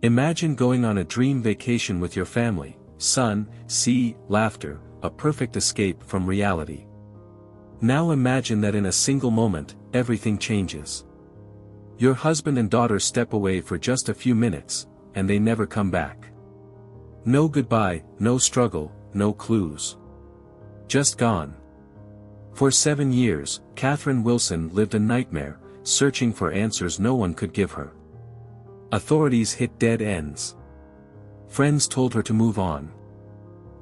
Imagine going on a dream vacation with your family, sun, sea, laughter, a perfect escape from reality. Now imagine that in a single moment, everything changes. Your husband and daughter step away for just a few minutes, and they never come back. No goodbye, no struggle, no clues. Just gone. For 7 years, Catherine Wilson lived a nightmare, searching for answers no one could give her. Authorities hit dead ends. Friends told her to move on.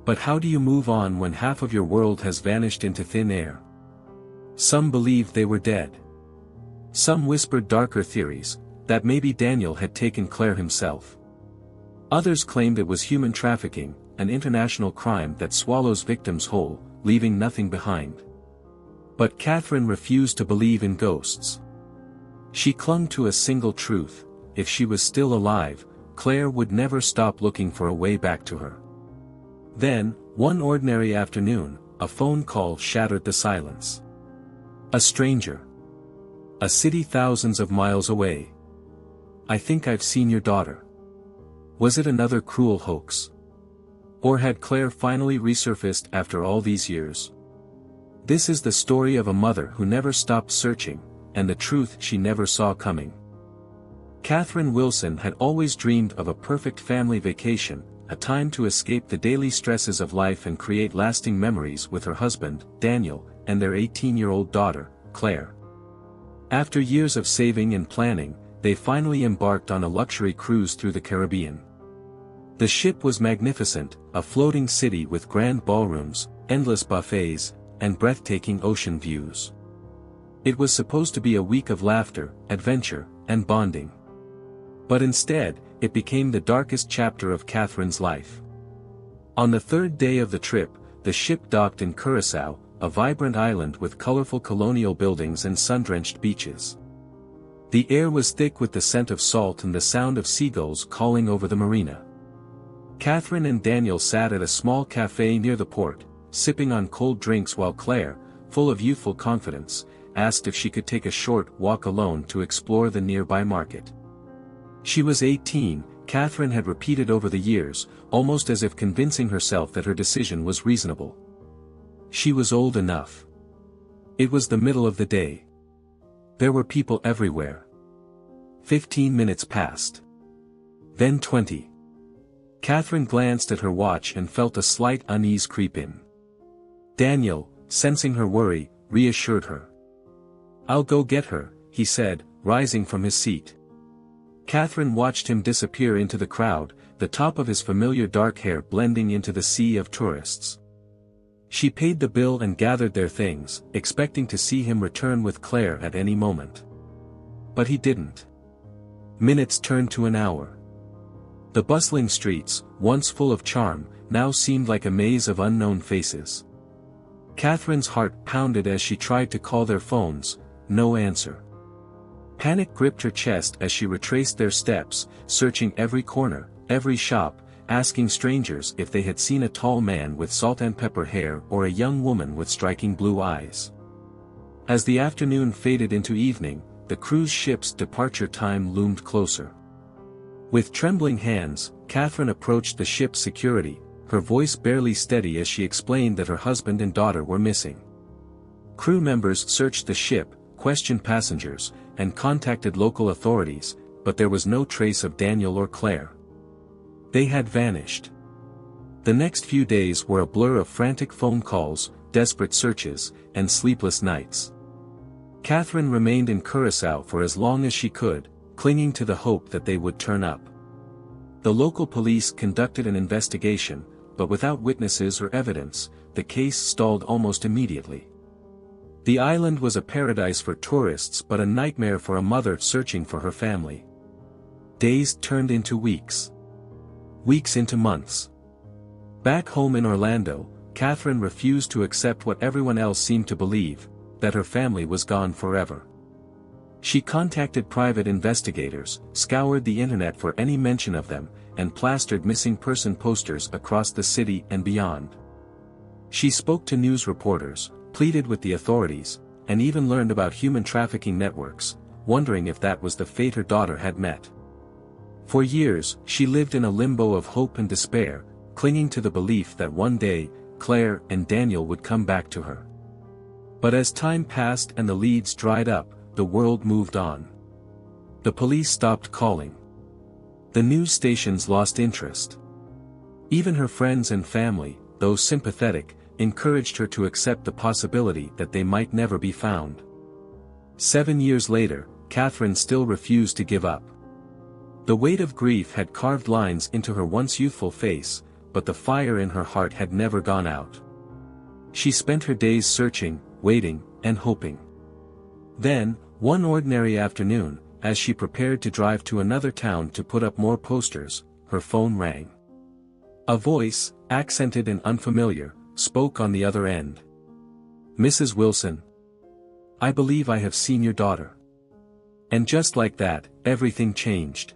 But how do you move on when half of your world has vanished into thin air? Some believed they were dead. Some whispered darker theories, that maybe Daniel had taken Claire himself. Others claimed it was human trafficking, an international crime that swallows victims whole, leaving nothing behind. But Catherine refused to believe in ghosts. She clung to a single truth: if she was still alive, Claire would never stop looking for a way back to her. Then, one ordinary afternoon, a phone call shattered the silence. A stranger. A city thousands of miles away. "I think I've seen your daughter." Was it another cruel hoax? Or had Claire finally resurfaced after all these years? This is the story of a mother who never stopped searching, and the truth she never saw coming. Catherine Wilson had always dreamed of a perfect family vacation, a time to escape the daily stresses of life and create lasting memories with her husband, Daniel, and their 18-year-old daughter, Claire. After years of saving and planning, they finally embarked on a luxury cruise through the Caribbean. The ship was magnificent, a floating city with grand ballrooms, endless buffets, and breathtaking ocean views. It was supposed to be a week of laughter, adventure, and bonding. But instead, it became the darkest chapter of Catherine's life. On the third day of the trip, the ship docked in Curaçao, a vibrant island with colorful colonial buildings and sun-drenched beaches. The air was thick with the scent of salt and the sound of seagulls calling over the marina. Catherine and Daniel sat at a small cafe near the port, sipping on cold drinks while Claire, full of youthful confidence, asked if she could take a short walk alone to explore the nearby market. She was 18, Catherine had repeated over the years, almost as if convincing herself that her decision was reasonable. She was old enough. It was the middle of the day. There were people everywhere. 15 minutes passed. Then 20. Catherine glanced at her watch and felt a slight unease creep in. Daniel, sensing her worry, reassured her. "I'll go get her," he said, rising from his seat. Catherine watched him disappear into the crowd, the top of his familiar dark hair blending into the sea of tourists. She paid the bill and gathered their things, expecting to see him return with Claire at any moment. But he didn't. Minutes turned to an hour. The bustling streets, once full of charm, now seemed like a maze of unknown faces. Catherine's heart pounded as she tried to call their phones, no answer. Panic gripped her chest as she retraced their steps, searching every corner, every shop, asking strangers if they had seen a tall man with salt and pepper hair or a young woman with striking blue eyes. As the afternoon faded into evening, the cruise ship's departure time loomed closer. With trembling hands, Catherine approached the ship's security, her voice barely steady as she explained that her husband and daughter were missing. Crew members searched the ship, questioned passengers, and contacted local authorities, but there was no trace of Daniel or Claire. They had vanished. The next few days were a blur of frantic phone calls, desperate searches, and sleepless nights. Catherine remained in Curaçao for as long as she could, clinging to the hope that they would turn up. The local police conducted an investigation, but without witnesses or evidence, the case stalled almost immediately. The island was a paradise for tourists but a nightmare for a mother searching for her family. Days turned into weeks. Weeks into months. Back home in Orlando, Catherine refused to accept what everyone else seemed to believe, that her family was gone forever. She contacted private investigators, scoured the internet for any mention of them, and plastered missing person posters across the city and beyond. She spoke to news reporters, pleaded with the authorities, and even learned about human trafficking networks, wondering if that was the fate her daughter had met. For years, she lived in a limbo of hope and despair, clinging to the belief that one day, Claire and Daniel would come back to her. But as time passed and the leads dried up, the world moved on. The police stopped calling. The news stations lost interest. Even her friends and family, though sympathetic, encouraged her to accept the possibility that they might never be found. 7 years later, Catherine still refused to give up. The weight of grief had carved lines into her once youthful face, but the fire in her heart had never gone out. She spent her days searching, waiting, and hoping. Then, one ordinary afternoon, as she prepared to drive to another town to put up more posters, her phone rang. A voice, accented and unfamiliar, spoke on the other end. "Mrs. Wilson. I believe I have seen your daughter." And just like that, everything changed.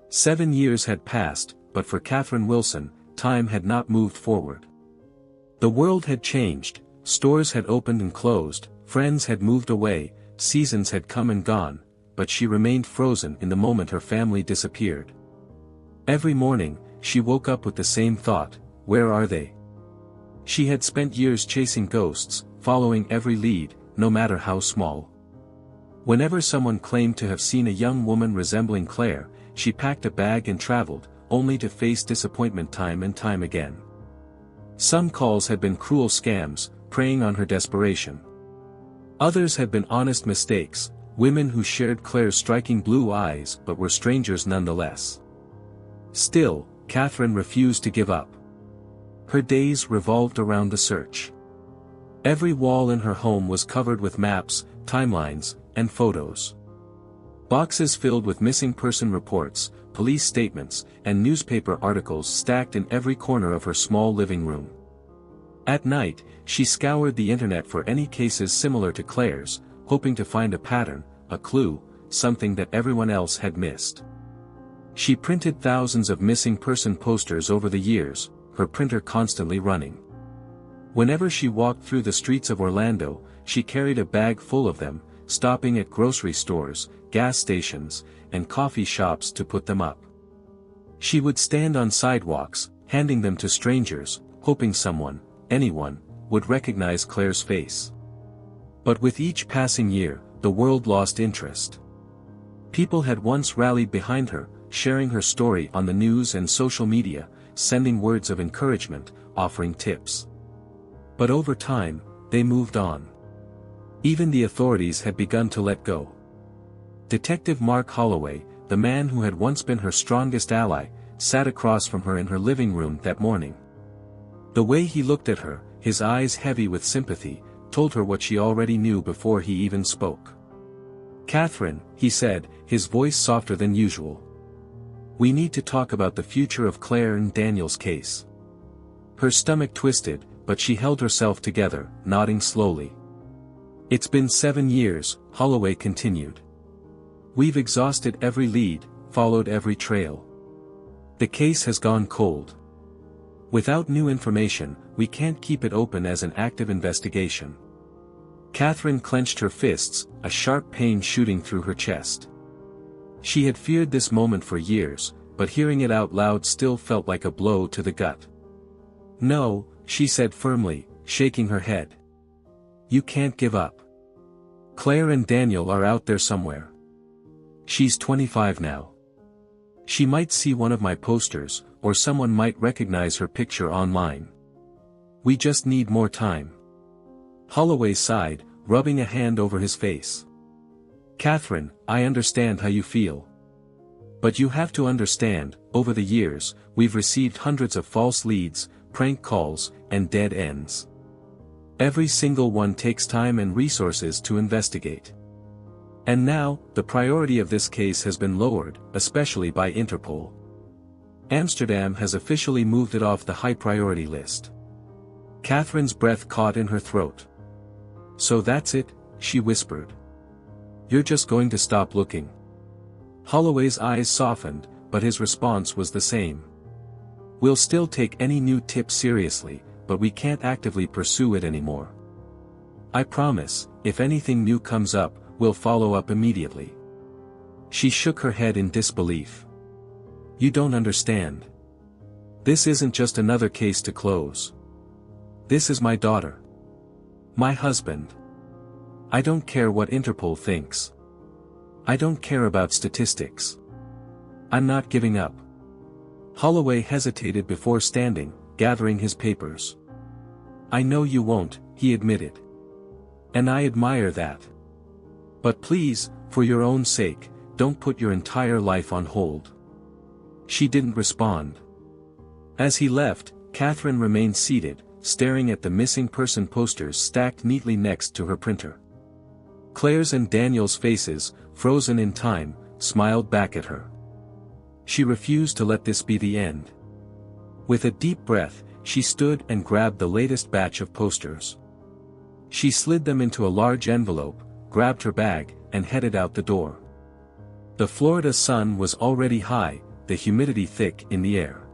7 years had passed, but for Catherine Wilson, time had not moved forward. The world had changed, stores had opened and closed, friends had moved away, seasons had come and gone, but she remained frozen in the moment her family disappeared. Every morning, she woke up with the same thought: where are they? She had spent years chasing ghosts, following every lead, no matter how small. Whenever someone claimed to have seen a young woman resembling Claire, she packed a bag and traveled, only to face disappointment time and time again. Some calls had been cruel scams, preying on her desperation. Others had been honest mistakes, women who shared Claire's striking blue eyes but were strangers nonetheless. Still, Catherine refused to give up. Her days revolved around the search. Every wall in her home was covered with maps, timelines, and photos. Boxes filled with missing person reports, police statements, and newspaper articles stacked in every corner of her small living room. At night, she scoured the internet for any cases similar to Claire's, hoping to find a pattern, a clue, something that everyone else had missed. She printed thousands of missing person posters over the years, her printer constantly running. Whenever she walked through the streets of Orlando, she carried a bag full of them, stopping at grocery stores, gas stations, and coffee shops to put them up. She would stand on sidewalks, handing them to strangers, hoping someone, anyone, would recognize Claire's face. But with each passing year, the world lost interest. People had once rallied behind her, sharing her story on the news and social media, sending words of encouragement, offering tips. But over time, they moved on. Even the authorities had begun to let go. Detective Mark Holloway, the man who had once been her strongest ally, sat across from her in her living room that morning. The way he looked at her, his eyes heavy with sympathy, told her what she already knew before he even spoke. "Catherine," he said, his voice softer than usual. "We need to talk about the future of Claire and Daniel's case." Her stomach twisted, but she held herself together, nodding slowly. "It's been 7 years," Holloway continued. "We've exhausted every lead, followed every trail. The case has gone cold. Without new information, we can't keep it open as an active investigation." Catherine clenched her fists, a sharp pain shooting through her chest. She had feared this moment for years, but hearing it out loud still felt like a blow to the gut. "No," she said firmly, shaking her head. "You can't give up. Claire and Daniel are out there somewhere. She's 25 now. She might see one of my posters, or someone might recognize her picture online. We just need more time." Holloway sighed, rubbing a hand over his face. "Catherine, I understand how you feel. But you have to understand, over the years, we've received hundreds of false leads, prank calls, and dead ends. Every single one takes time and resources to investigate. And now, the priority of this case has been lowered, especially by Interpol. Amsterdam has officially moved it off the high-priority list." Catherine's breath caught in her throat. "So that's it," she whispered. "You're just going to stop looking?" Holloway's eyes softened, but his response was the same. "We'll still take any new tip seriously, but we can't actively pursue it anymore. I promise, if anything new comes up, we'll follow up immediately." She shook her head in disbelief. You don't understand. This isn't just another case to close. This is my daughter. My husband. I don't care what Interpol thinks. I don't care about statistics. I'm not giving up. Holloway hesitated before standing, gathering his papers. I know you won't, he admitted. And I admire that. But please, for your own sake, don't put your entire life on hold. She didn't respond. As he left, Catherine remained seated, staring at the missing person posters stacked neatly next to her printer. Claire's and Daniel's faces, frozen in time, smiled back at her. She refused to let this be the end. With a deep breath, she stood and grabbed the latest batch of posters. She slid them into a large envelope, grabbed her bag, and headed out the door. The Florida sun was already high, the humidity thick in the air.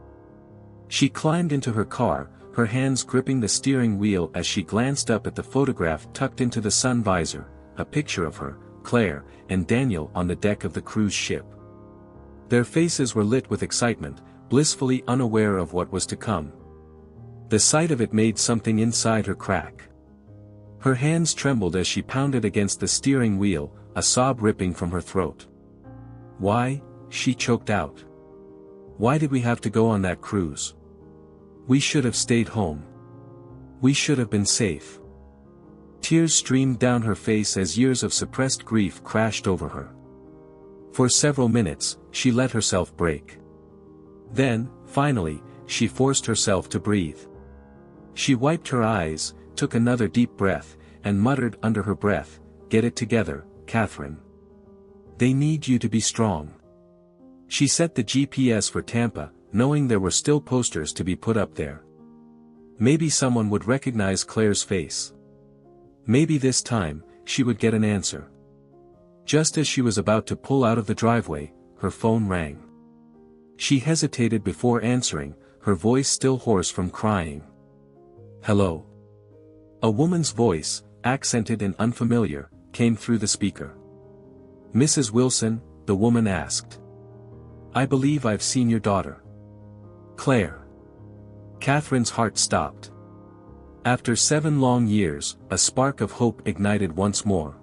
She climbed into her car, her hands gripping the steering wheel as she glanced up at the photograph tucked into the sun visor, a picture of her, Claire, and Daniel on the deck of the cruise ship. Their faces were lit with excitement, blissfully unaware of what was to come. The sight of it made something inside her crack. Her hands trembled as she pounded against the steering wheel, a sob ripping from her throat. Why, she choked out. Why did we have to go on that cruise? We should have stayed home. We should have been safe. Tears streamed down her face as years of suppressed grief crashed over her. For several minutes, she let herself break. Then, finally, she forced herself to breathe. She wiped her eyes, took another deep breath, and muttered under her breath, "Get it together, Catherine. They need you to be strong." She set the GPS for Tampa, knowing there were still posters to be put up there. Maybe someone would recognize Claire's face. Maybe this time, she would get an answer. Just as she was about to pull out of the driveway, her phone rang. She hesitated before answering, her voice still hoarse from crying. "Hello." A woman's voice, accented and unfamiliar, came through the speaker. "Mrs. Wilson," the woman asked. "I believe I've seen your daughter. Claire." Catherine's heart stopped. After 7 long years, a spark of hope ignited once more.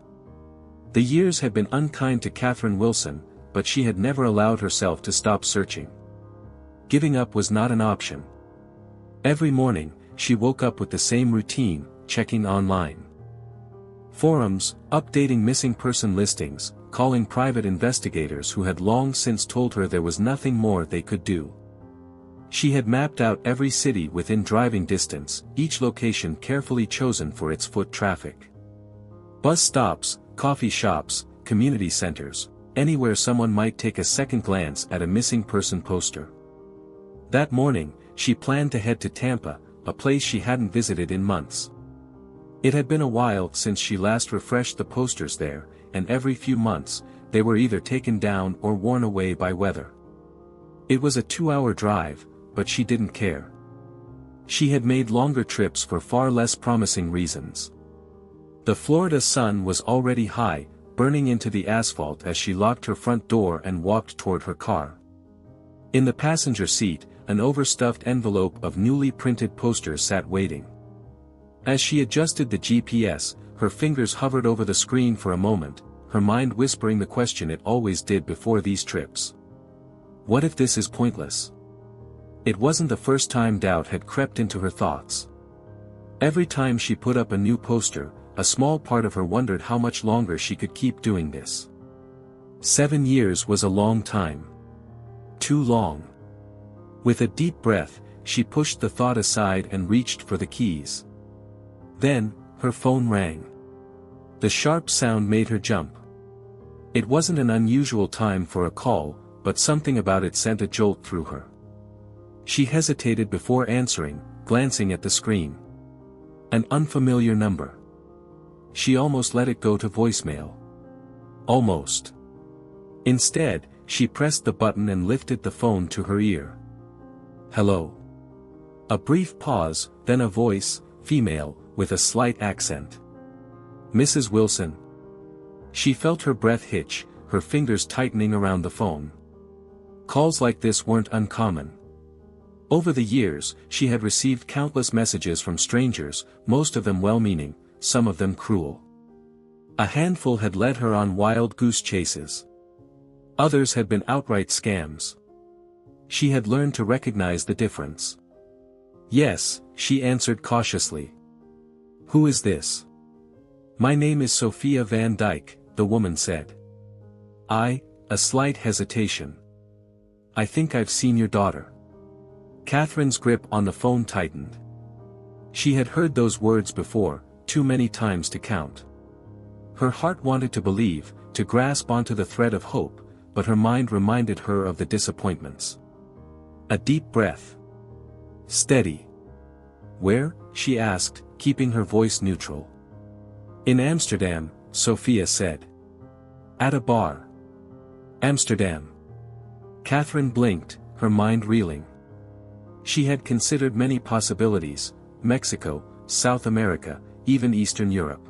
The years had been unkind to Catherine Wilson, but she had never allowed herself to stop searching. Giving up was not an option. Every morning, she woke up with the same routine, checking online forums, updating missing person listings, calling private investigators who had long since told her there was nothing more they could do. She had mapped out every city within driving distance, each location carefully chosen for its foot traffic. Bus stops, coffee shops, community centers, anywhere someone might take a second glance at a missing person poster. That morning, she planned to head to Tampa, a place she hadn't visited in months. It had been a while since she last refreshed the posters there, and every few months, they were either taken down or worn away by weather. It was a 2-hour drive, but she didn't care. She had made longer trips for far less promising reasons. The Florida sun was already high, burning into the asphalt as she locked her front door and walked toward her car. In the passenger seat, an overstuffed envelope of newly printed posters sat waiting. As she adjusted the GPS, her fingers hovered over the screen for a moment, her mind whispering the question it always did before these trips. What if this is pointless? It wasn't the first time doubt had crept into her thoughts. Every time she put up a new poster, a small part of her wondered how much longer she could keep doing this. 7 years was a long time. Too long. With a deep breath, she pushed the thought aside and reached for the keys. Then, her phone rang. The sharp sound made her jump. It wasn't an unusual time for a call, but something about it sent a jolt through her. She hesitated before answering, glancing at the screen. An unfamiliar number. She almost let it go to voicemail. Almost. Instead, she pressed the button and lifted the phone to her ear. "Hello." A brief pause, then a voice, female, with a slight accent. "Mrs. Wilson." She felt her breath hitch, her fingers tightening around the phone. Calls like this weren't uncommon. Over the years, she had received countless messages from strangers, most of them well-meaning, some of them cruel. A handful had led her on wild goose chases. Others had been outright scams. She had learned to recognize the difference. "Yes," she answered cautiously. "Who is this?" "My name is Sophia Van Dyke," the woman said. A slight hesitation. "I think I've seen your daughter." Catherine's grip on the phone tightened. She had heard those words before, too many times to count. Her heart wanted to believe, to grasp onto the thread of hope, but her mind reminded her of the disappointments. A deep breath. "Steady." "Where?" she asked, keeping her voice neutral. "In Amsterdam," Sophia said. "At a bar." "Amsterdam." Catherine blinked, her mind reeling. She had considered many possibilities: Mexico, South America, even Eastern Europe.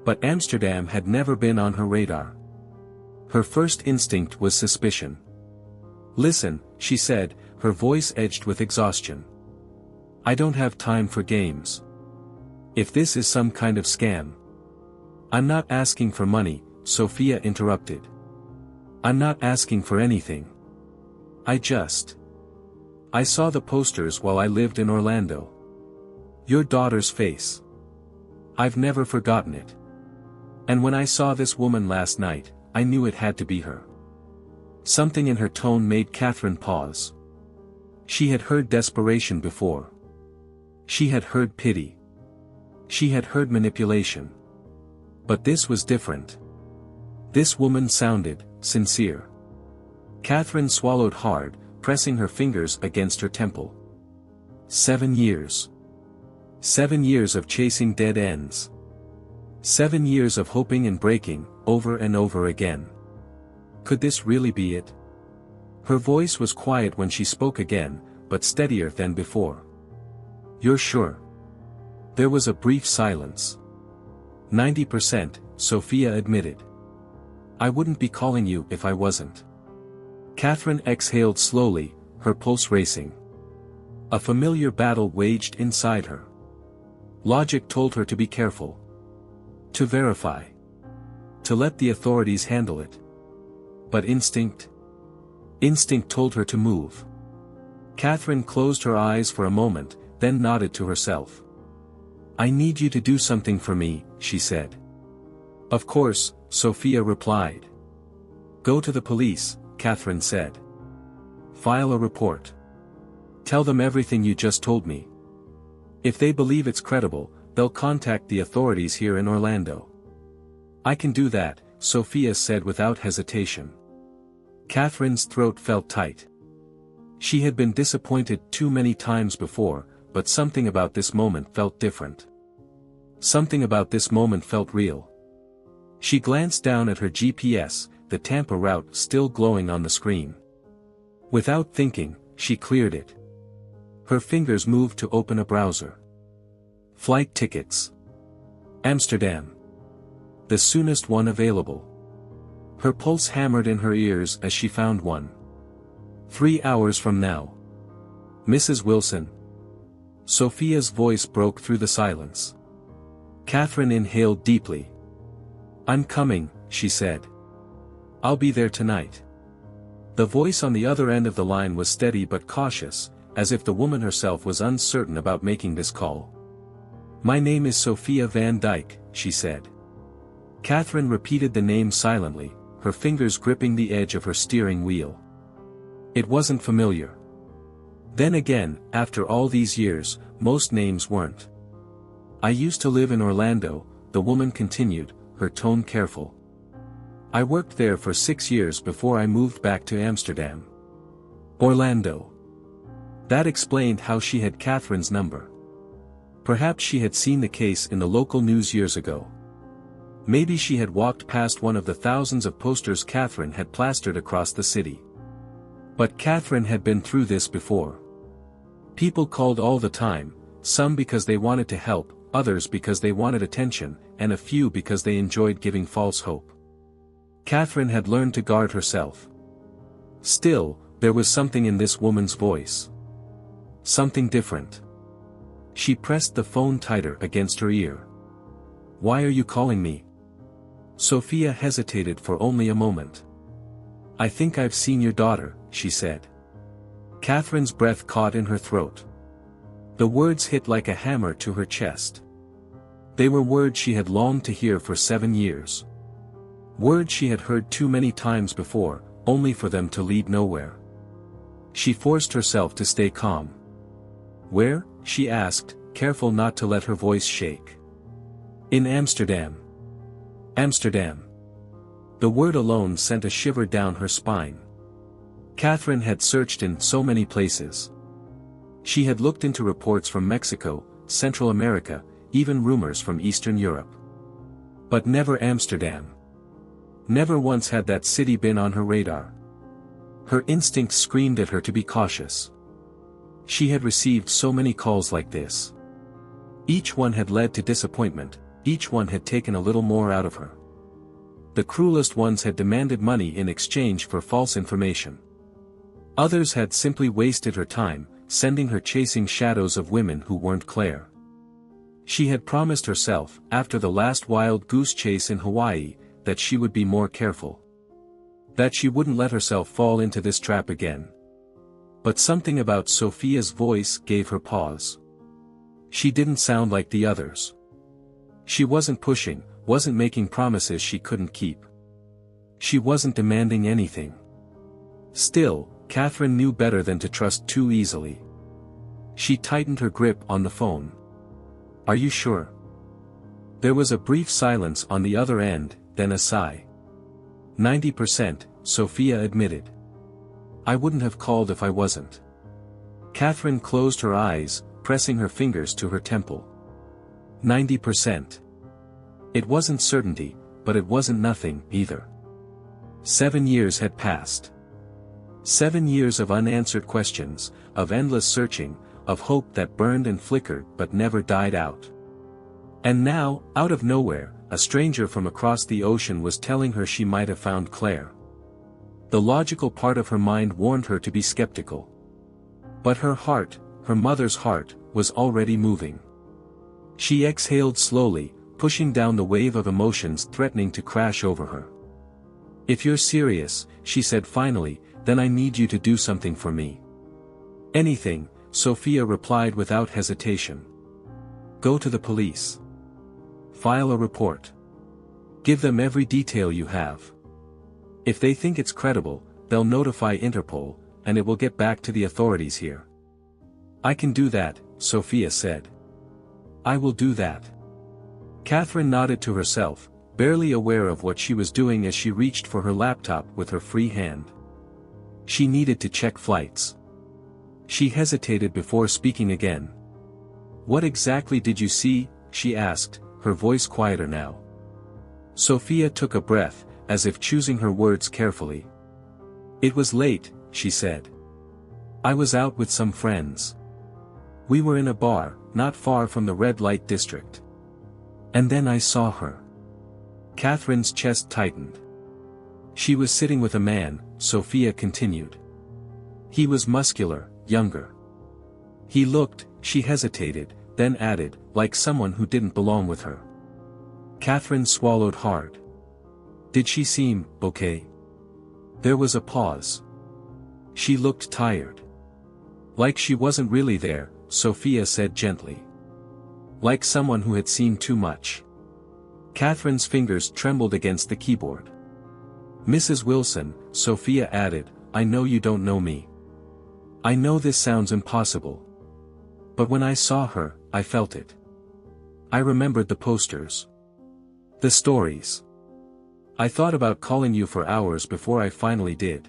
But Amsterdam had never been on her radar. Her first instinct was suspicion. "Listen," she said, her voice edged with exhaustion. "I don't have time for games. If this is some kind of scam—" "I'm not asking for money," Sophia interrupted. "I'm not asking for anything. I saw the posters while I lived in Orlando. Your daughter's face. I've never forgotten it. And when I saw this woman last night, I knew it had to be her." Something in her tone made Catherine pause. She had heard desperation before. She had heard pity. She had heard manipulation. But this was different. This woman sounded sincere. Catherine swallowed hard, pressing her fingers against her temple. 7 years. 7 years of chasing dead ends. 7 years of hoping and breaking, over and over again. Could this really be it? Her voice was quiet when she spoke again, but steadier than before. "You're sure?" There was a brief silence. 90%, Sophia admitted. "I wouldn't be calling you if I wasn't." Catherine exhaled slowly, her pulse racing. A familiar battle waged inside her. Logic told her to be careful. To verify. To let the authorities handle it. But instinct? Instinct told her to move. Catherine closed her eyes for a moment, then nodded to herself. "I need you to do something for me," she said. "Of course," Sophia replied. "Go to the police," Catherine said. "File a report. Tell them everything you just told me. If they believe it's credible, they'll contact the authorities here in Orlando." "I can do that," Sophia said without hesitation. Catherine's throat felt tight. She had been disappointed too many times before, but something about this moment felt different. Something about this moment felt real. She glanced down at her GPS, the Tampa route still glowing on the screen. Without thinking, she cleared it. Her fingers moved to open a browser. Flight tickets. Amsterdam. The soonest one available. Her pulse hammered in her ears as she found one. 3 hours from now. "Mrs. Wilson." Sophia's voice broke through the silence. Catherine inhaled deeply. "I'm coming," she said. "I'll be there tonight." The voice on the other end of the line was steady but cautious, as if the woman herself was uncertain about making this call. "My name is Sophia Van Dyke," she said. Catherine repeated the name silently, her fingers gripping the edge of her steering wheel. It wasn't familiar. Then again, after all these years, most names weren't. "I used to live in Orlando," the woman continued, her tone careful. "I worked there for 6 years before I moved back to Amsterdam." Orlando. That explained how she had Catherine's number. Perhaps she had seen the case in the local news years ago. Maybe she had walked past one of the thousands of posters Catherine had plastered across the city. But Catherine had been through this before. People called all the time, some because they wanted to help, others because they wanted attention, and a few because they enjoyed giving false hope. Catherine had learned to guard herself. Still, there was something in this woman's voice. Something different. She pressed the phone tighter against her ear. "Why are you calling me?" Sophia hesitated for only a moment. "I think I've seen your daughter," she said. Catherine's breath caught in her throat. The words hit like a hammer to her chest. They were words she had longed to hear for 7 years. Words she had heard too many times before, only for them to lead nowhere. She forced herself to stay calm. "Where?" she asked, careful not to let her voice shake. "In Amsterdam." Amsterdam. The word alone sent a shiver down her spine. Catherine had searched in so many places. She had looked into reports from Mexico, Central America, even rumors from Eastern Europe. But never Amsterdam. Never once had that city been on her radar. Her instincts screamed at her to be cautious. She had received so many calls like this. Each one had led to disappointment, each one had taken a little more out of her. The cruelest ones had demanded money in exchange for false information. Others had simply wasted her time, sending her chasing shadows of women who weren't Claire. She had promised herself, after the last wild goose chase in Hawaii, that she would be more careful. That she wouldn't let herself fall into this trap again. But something about Sophia's voice gave her pause. She didn't sound like the others. She wasn't pushing, wasn't making promises she couldn't keep. She wasn't demanding anything. Still, Catherine knew better than to trust too easily. She tightened her grip on the phone. "Are you sure?" There was a brief silence on the other end, then a sigh. 90%, Sophia admitted. "I wouldn't have called if I wasn't." Catherine closed her eyes, pressing her fingers to her temple. 90%. It wasn't certainty, but it wasn't nothing, either. 7 years had passed. 7 years of unanswered questions, of endless searching, of hope that burned and flickered but never died out. And now, out of nowhere, a stranger from across the ocean was telling her she might have found Claire. The logical part of her mind warned her to be skeptical. But her heart, her mother's heart, was already moving. She exhaled slowly, pushing down the wave of emotions threatening to crash over her. "If you're serious," she said finally, "then I need you to do something for me." "Anything," Sophia replied without hesitation. "Go to the police. File a report. Give them every detail you have. If they think it's credible, they'll notify Interpol, and it will get back to the authorities here." "I can do that," Sophia said. "I will do that." Catherine nodded to herself, barely aware of what she was doing as she reached for her laptop with her free hand. She needed to check flights. She hesitated before speaking again. "What exactly did you see?" she asked, her voice quieter now. Sophia took a breath, as if choosing her words carefully. "It was late," she said. "I was out with some friends. We were in a bar, not far from the red light district. And then I saw her." Catherine's chest tightened. "She was sitting with a man," Sophia continued. "He was muscular, younger. He looked," she hesitated, then added, "like someone who didn't belong with her." Catherine swallowed hard. "Did she seem okay?" There was a pause. "She looked tired." "Like she wasn't really there," Sophia said gently. "Like someone who had seen too much." Catherine's fingers trembled against the keyboard. "Mrs. Wilson," Sophia added, "I know you don't know me. I know this sounds impossible. But when I saw her, I felt it. I remembered the posters. The stories. I thought about calling you for hours before I finally did.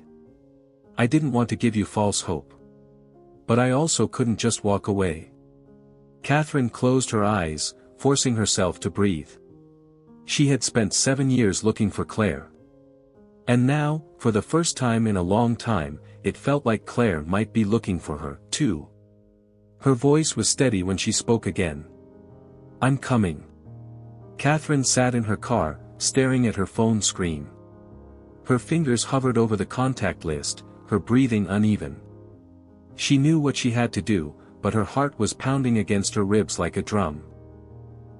I didn't want to give you false hope. But I also couldn't just walk away." Catherine closed her eyes, forcing herself to breathe. She had spent 7 years looking for Claire. And now, for the first time in a long time, it felt like Claire might be looking for her, too. Her voice was steady when she spoke again. "I'm coming." Catherine sat in her car, staring at her phone screen. Her fingers hovered over the contact list, her breathing uneven. She knew what she had to do, but her heart was pounding against her ribs like a drum.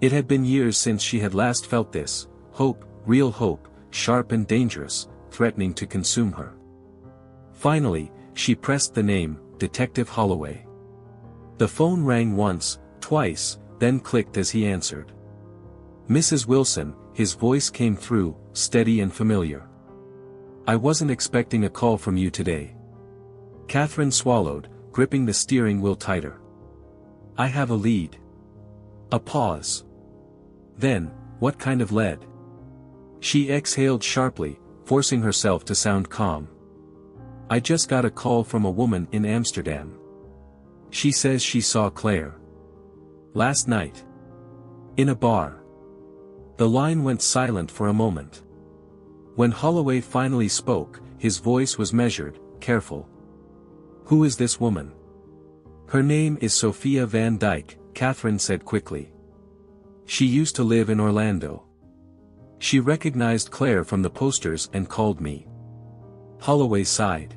It had been years since she had last felt this, hope, real hope, sharp and dangerous, threatening to consume her. Finally, she pressed the name, Detective Holloway. The phone rang once, twice, then clicked as he answered. "Mrs. Wilson," his voice came through, steady and familiar. "I wasn't expecting a call from you today." Catherine swallowed, gripping the steering wheel tighter. "I have a lead." A pause. Then, "What kind of lead?" She exhaled sharply, forcing herself to sound calm. "I just got a call from a woman in Amsterdam. She says she saw Claire last night in a bar." The line went silent for a moment. When Holloway finally spoke, his voice was measured, careful. "Who is this woman?" "Her name is Sophia Van Dyke," Catherine said quickly. "She used to live in Orlando. She recognized Claire from the posters and called me." Holloway sighed.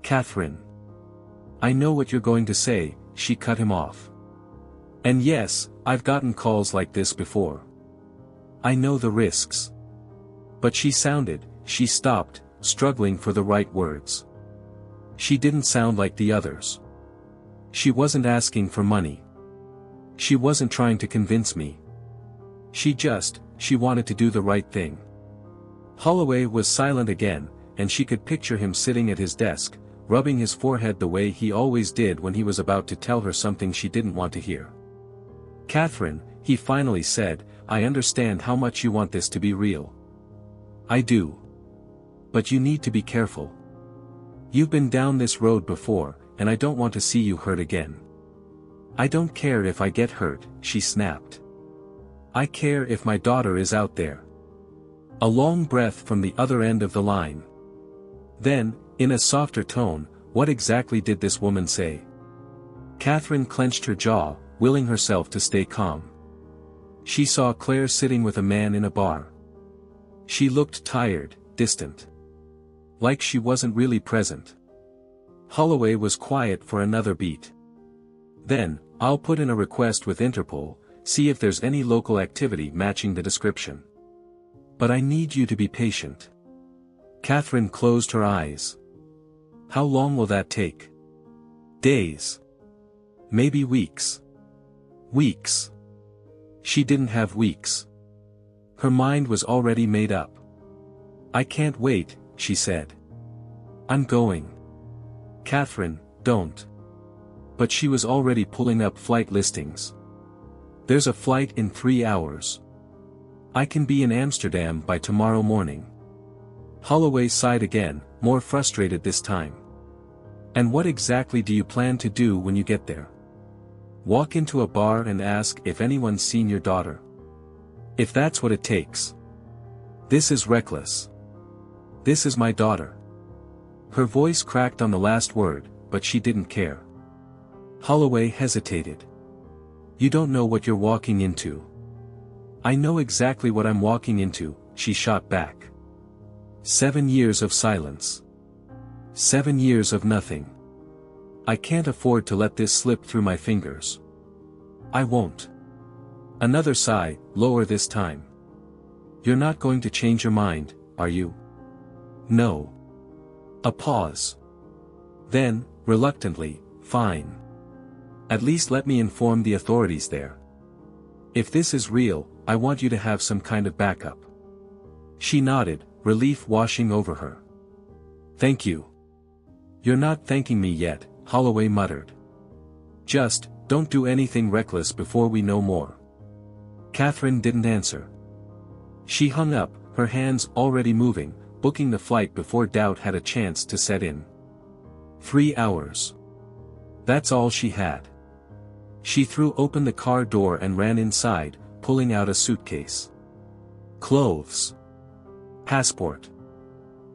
"Catherine. I know what you're going to say," she cut him off. "And yes, I've gotten calls like this before. I know the risks." But she stopped, struggling for the right words. She didn't sound like the others. She wasn't asking for money. She wasn't trying to convince me. She wanted to do the right thing. Holloway was silent again, and she could picture him sitting at his desk, rubbing his forehead the way he always did when he was about to tell her something she didn't want to hear. "Catherine," he finally said, "I understand how much you want this to be real. I do. But you need to be careful. You've been down this road before, and I don't want to see you hurt again." "I don't care if I get hurt," she snapped. "I care if my daughter is out there." A long breath from the other end of the line. Then, in a softer tone, "What exactly did this woman say?" Catherine clenched her jaw, willing herself to stay calm. "She saw Claire sitting with a man in a bar. She looked tired, distant. Like she wasn't really present." Holloway was quiet for another beat. Then, "I'll put in a request with Interpol, see if there's any local activity matching the description. But I need you to be patient." Catherine closed her eyes. "How long will that take?" "Days. Maybe weeks." "Weeks." She didn't have weeks. Her mind was already made up. "I can't wait," she said. "I'm going." "Catherine, don't." But she was already pulling up flight listings. "There's a flight in 3 hours. I can be in Amsterdam by tomorrow morning." Holloway sighed again, more frustrated this time. "And what exactly do you plan to do when you get there? Walk into a bar and ask if anyone's seen your daughter? If that's what it takes. This is reckless. This is my daughter." Her voice cracked on the last word, but she didn't care. Holloway hesitated. "You don't know what you're walking into." "I know exactly what I'm walking into," she shot back. 7 years of silence. 7 years of nothing. "I can't afford to let this slip through my fingers. I won't." Another sigh, lower this time. "You're not going to change your mind, are you?" "No." A pause. Then, reluctantly, "Fine. At least let me inform the authorities there. If this is real, I want you to have some kind of backup." She nodded, relief washing over her. "Thank you." "You're not thanking me yet," Holloway muttered. "Just, don't do anything reckless before we know more." Catherine didn't answer. She hung up, her hands already moving, booking the flight before doubt had a chance to set in. 3 hours. That's all she had. She threw open the car door and ran inside, pulling out a suitcase. Clothes. Passport.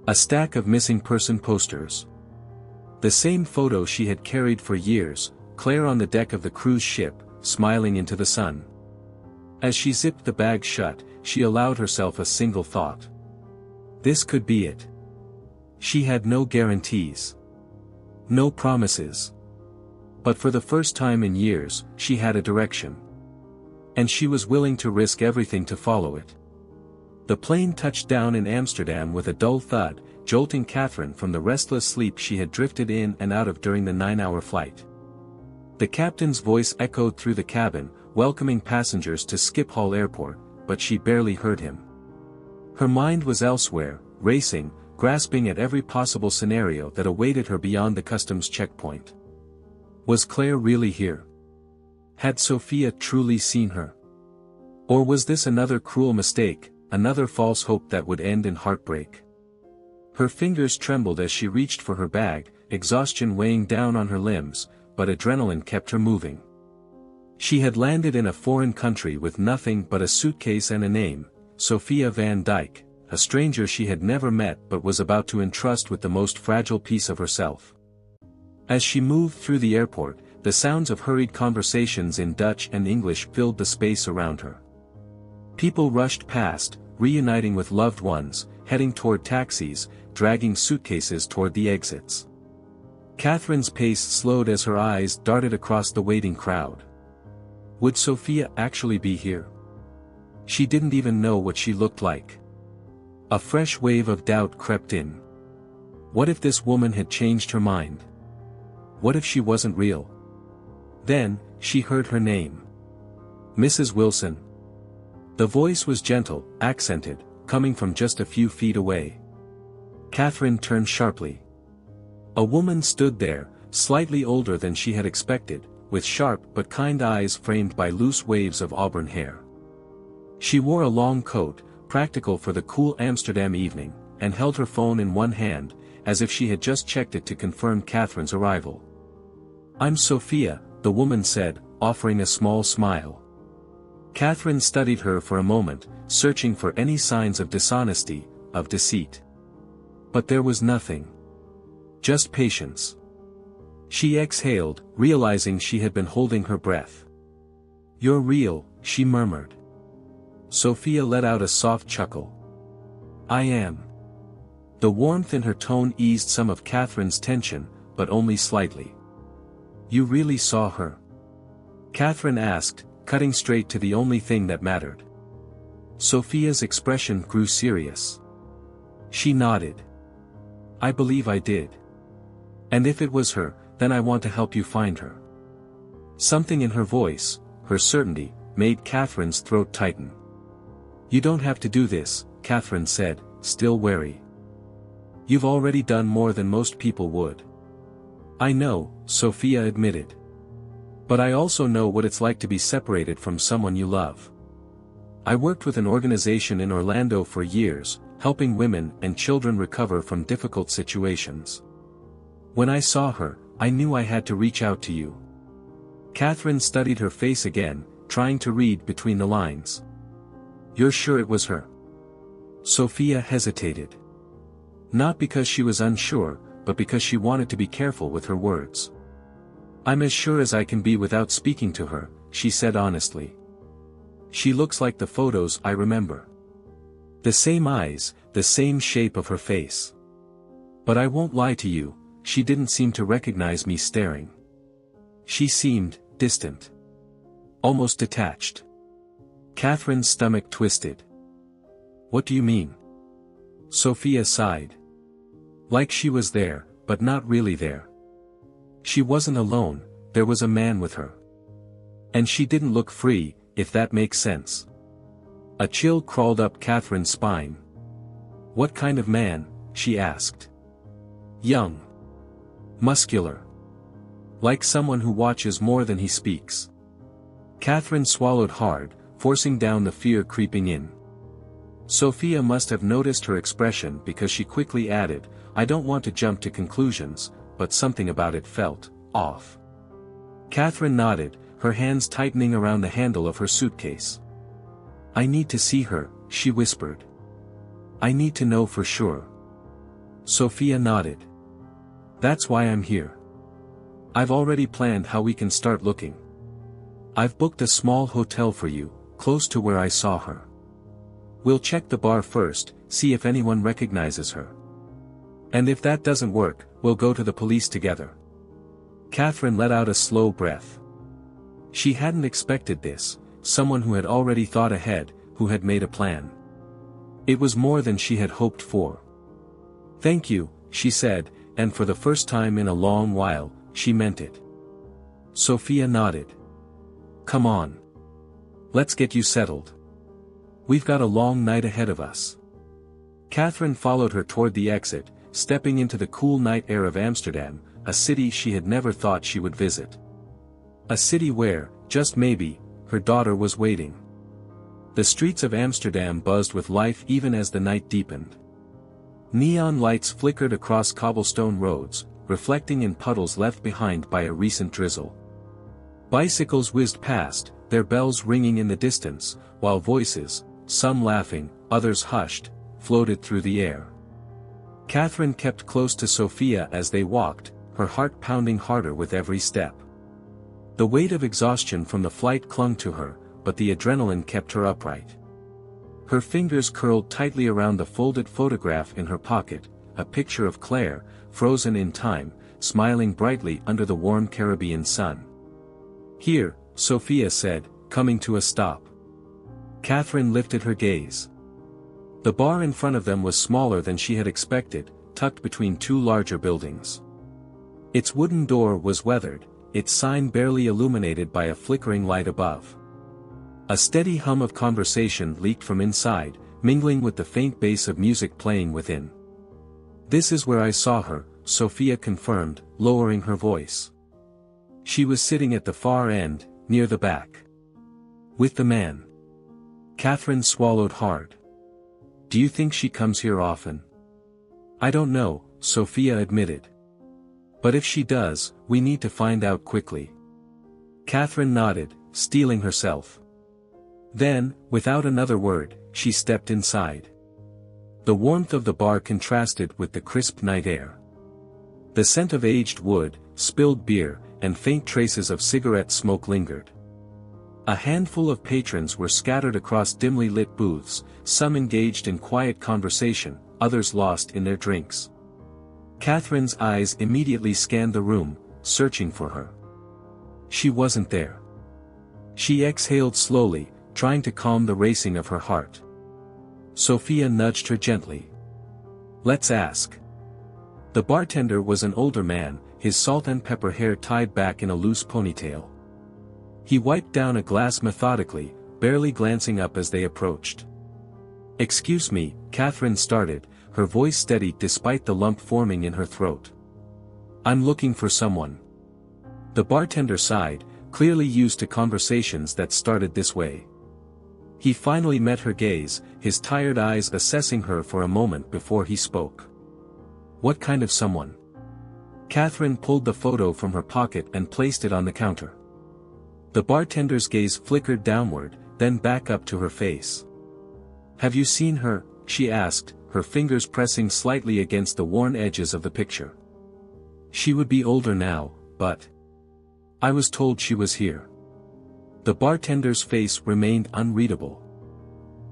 A stack of missing person posters. The same photo she had carried for years, Claire on the deck of the cruise ship, smiling into the sun. As she zipped the bag shut, she allowed herself a single thought. This could be it. She had no guarantees. No promises. But for the first time in years, she had a direction. And she was willing to risk everything to follow it. The plane touched down in Amsterdam with a dull thud, jolting Catherine from the restless sleep she had drifted in and out of during the 9-hour flight. The captain's voice echoed through the cabin, welcoming passengers to Schiphol Airport, but she barely heard him. Her mind was elsewhere, racing, grasping at every possible scenario that awaited her beyond the customs checkpoint. Was Claire really here? Had Sophia truly seen her? Or was this another cruel mistake, another false hope that would end in heartbreak? Her fingers trembled as she reached for her bag, exhaustion weighing down on her limbs, but adrenaline kept her moving. She had landed in a foreign country with nothing but a suitcase and a name, Sophia van Dijk, a stranger she had never met but was about to entrust with the most fragile piece of herself. As she moved through the airport, the sounds of hurried conversations in Dutch and English filled the space around her. People rushed past, reuniting with loved ones, heading toward taxis, dragging suitcases toward the exits. Catherine's pace slowed as her eyes darted across the waiting crowd. Would Sophia actually be here? She didn't even know what she looked like. A fresh wave of doubt crept in. What if this woman had changed her mind? What if she wasn't real? Then, she heard her name. Mrs. Wilson. The voice was gentle, accented, coming from just a few feet away. Catherine turned sharply. A woman stood there, slightly older than she had expected, with sharp but kind eyes framed by loose waves of auburn hair. She wore a long coat, practical for the cool Amsterdam evening, and held her phone in one hand, as if she had just checked it to confirm Catherine's arrival. "I'm Sophia," the woman said, offering a small smile. Catherine studied her for a moment, searching for any signs of dishonesty, of deceit. But there was nothing. Just patience. She exhaled, realizing she had been holding her breath. "You're real," she murmured. Sophia let out a soft chuckle. "I am." The warmth in her tone eased some of Catherine's tension, but only slightly. "You really saw her?" Catherine asked, cutting straight to the only thing that mattered. Sophia's expression grew serious. She nodded. "I believe I did. And if it was her, then I want to help you find her." Something in her voice, her certainty, made Catherine's throat tighten. "You don't have to do this," Catherine said, still wary. "You've already done more than most people would." "I know," Sophia admitted. "But I also know what it's like to be separated from someone you love. I worked with an organization in Orlando for years, helping women and children recover from difficult situations. When I saw her, I knew I had to reach out to you." Catherine studied her face again, trying to read between the lines. "You're sure it was her?" Sophia hesitated. Not because she was unsure, but because she wanted to be careful with her words. "I'm as sure as I can be without speaking to her," she said honestly. "She looks like the photos I remember. The same eyes, the same shape of her face. But I won't lie to you, she didn't seem to recognize me staring. She seemed distant. Almost detached." Catherine's stomach twisted. "What do you mean?" Sophia sighed. "Like she was there, but not really there. She wasn't alone, there was a man with her. And she didn't look free, if that makes sense." A chill crawled up Catherine's spine. "What kind of man?" she asked. "Young. Muscular. Like someone who watches more than he speaks." Catherine swallowed hard, forcing down the fear creeping in. Sophia must have noticed her expression because she quickly added, "I don't want to jump to conclusions, but something about it felt off." Catherine nodded, her hands tightening around the handle of her suitcase. "I need to see her," she whispered. "I need to know for sure." Sophia nodded. "That's why I'm here. I've already planned how we can start looking. I've booked a small hotel for you, close to where I saw her. We'll check the bar first, see if anyone recognizes her. And if that doesn't work, we'll go to the police together. Catherine let out a slow breath. She hadn't expected this, someone who had already thought ahead, who had made a plan. It was more than she had hoped for. "Thank you," she said, and for the first time in a long while, she meant it. Sophia nodded. "Come on. Let's get you settled. We've got a long night ahead of us." Catherine followed her toward the exit, stepping into the cool night air of Amsterdam, a city she had never thought she would visit. A city where, just maybe, her daughter was waiting. The streets of Amsterdam buzzed with life even as the night deepened. Neon lights flickered across cobblestone roads, reflecting in puddles left behind by a recent drizzle. Bicycles whizzed past, their bells ringing in the distance, while voices, some laughing, others hushed, floated through the air. Catherine kept close to Sophia as they walked, her heart pounding harder with every step. The weight of exhaustion from the flight clung to her, but the adrenaline kept her upright. Her fingers curled tightly around the folded photograph in her pocket, a picture of Claire, frozen in time, smiling brightly under the warm Caribbean sun. "Here," Sophia said, coming to a stop. Catherine lifted her gaze. The bar in front of them was smaller than she had expected, tucked between two larger buildings. Its wooden door was weathered, its sign barely illuminated by a flickering light above. A steady hum of conversation leaked from inside, mingling with the faint bass of music playing within. "This is where I saw her," Sophia confirmed, lowering her voice. She was sitting at the far end, near the back. "With the man." Catherine swallowed hard. "Do you think she comes here often?" "I don't know," Sophia admitted. "But if she does, we need to find out quickly." Catherine nodded, steeling herself. Then, without another word, she stepped inside. The warmth of the bar contrasted with the crisp night air. The scent of aged wood, spilled beer, and faint traces of cigarette smoke lingered. A handful of patrons were scattered across dimly lit booths, some engaged in quiet conversation, others lost in their drinks. Catherine's eyes immediately scanned the room, searching for her. She wasn't there. She exhaled slowly, trying to calm the racing of her heart. Sophia nudged her gently. "Let's ask." The bartender was an older man, his salt and pepper hair tied back in a loose ponytail. He wiped down a glass methodically, barely glancing up as they approached. "Excuse me," Catherine started, her voice steady despite the lump forming in her throat. "I'm looking for someone." The bartender sighed, clearly used to conversations that started this way. He finally met her gaze, his tired eyes assessing her for a moment before he spoke. "What kind of someone?" Catherine pulled the photo from her pocket and placed it on the counter. The bartender's gaze flickered downward, then back up to her face. "Have you seen her?" she asked, her fingers pressing slightly against the worn edges of the picture. "She would be older now, but I was told she was here." The bartender's face remained unreadable.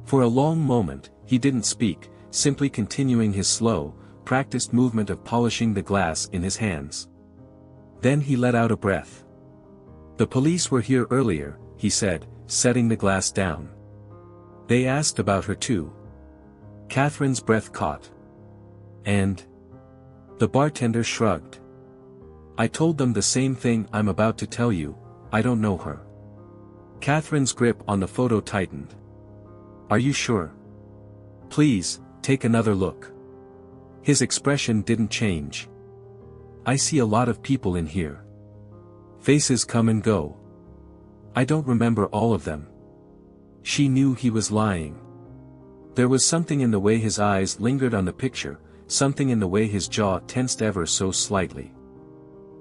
For a long moment, he didn't speak, simply continuing his slow, practiced movement of polishing the glass in his hands. Then he let out a breath. "The police were here earlier," he said, setting the glass down. "They asked about her too." Catherine's breath caught. "And?" The bartender shrugged. "I told them the same thing I'm about to tell you, I don't know her." Catherine's grip on the photo tightened. "Are you sure? Please, take another look." His expression didn't change. "I see a lot of people in here. Faces come and go. I don't remember all of them." She knew he was lying. There was something in the way his eyes lingered on the picture, something in the way his jaw tensed ever so slightly.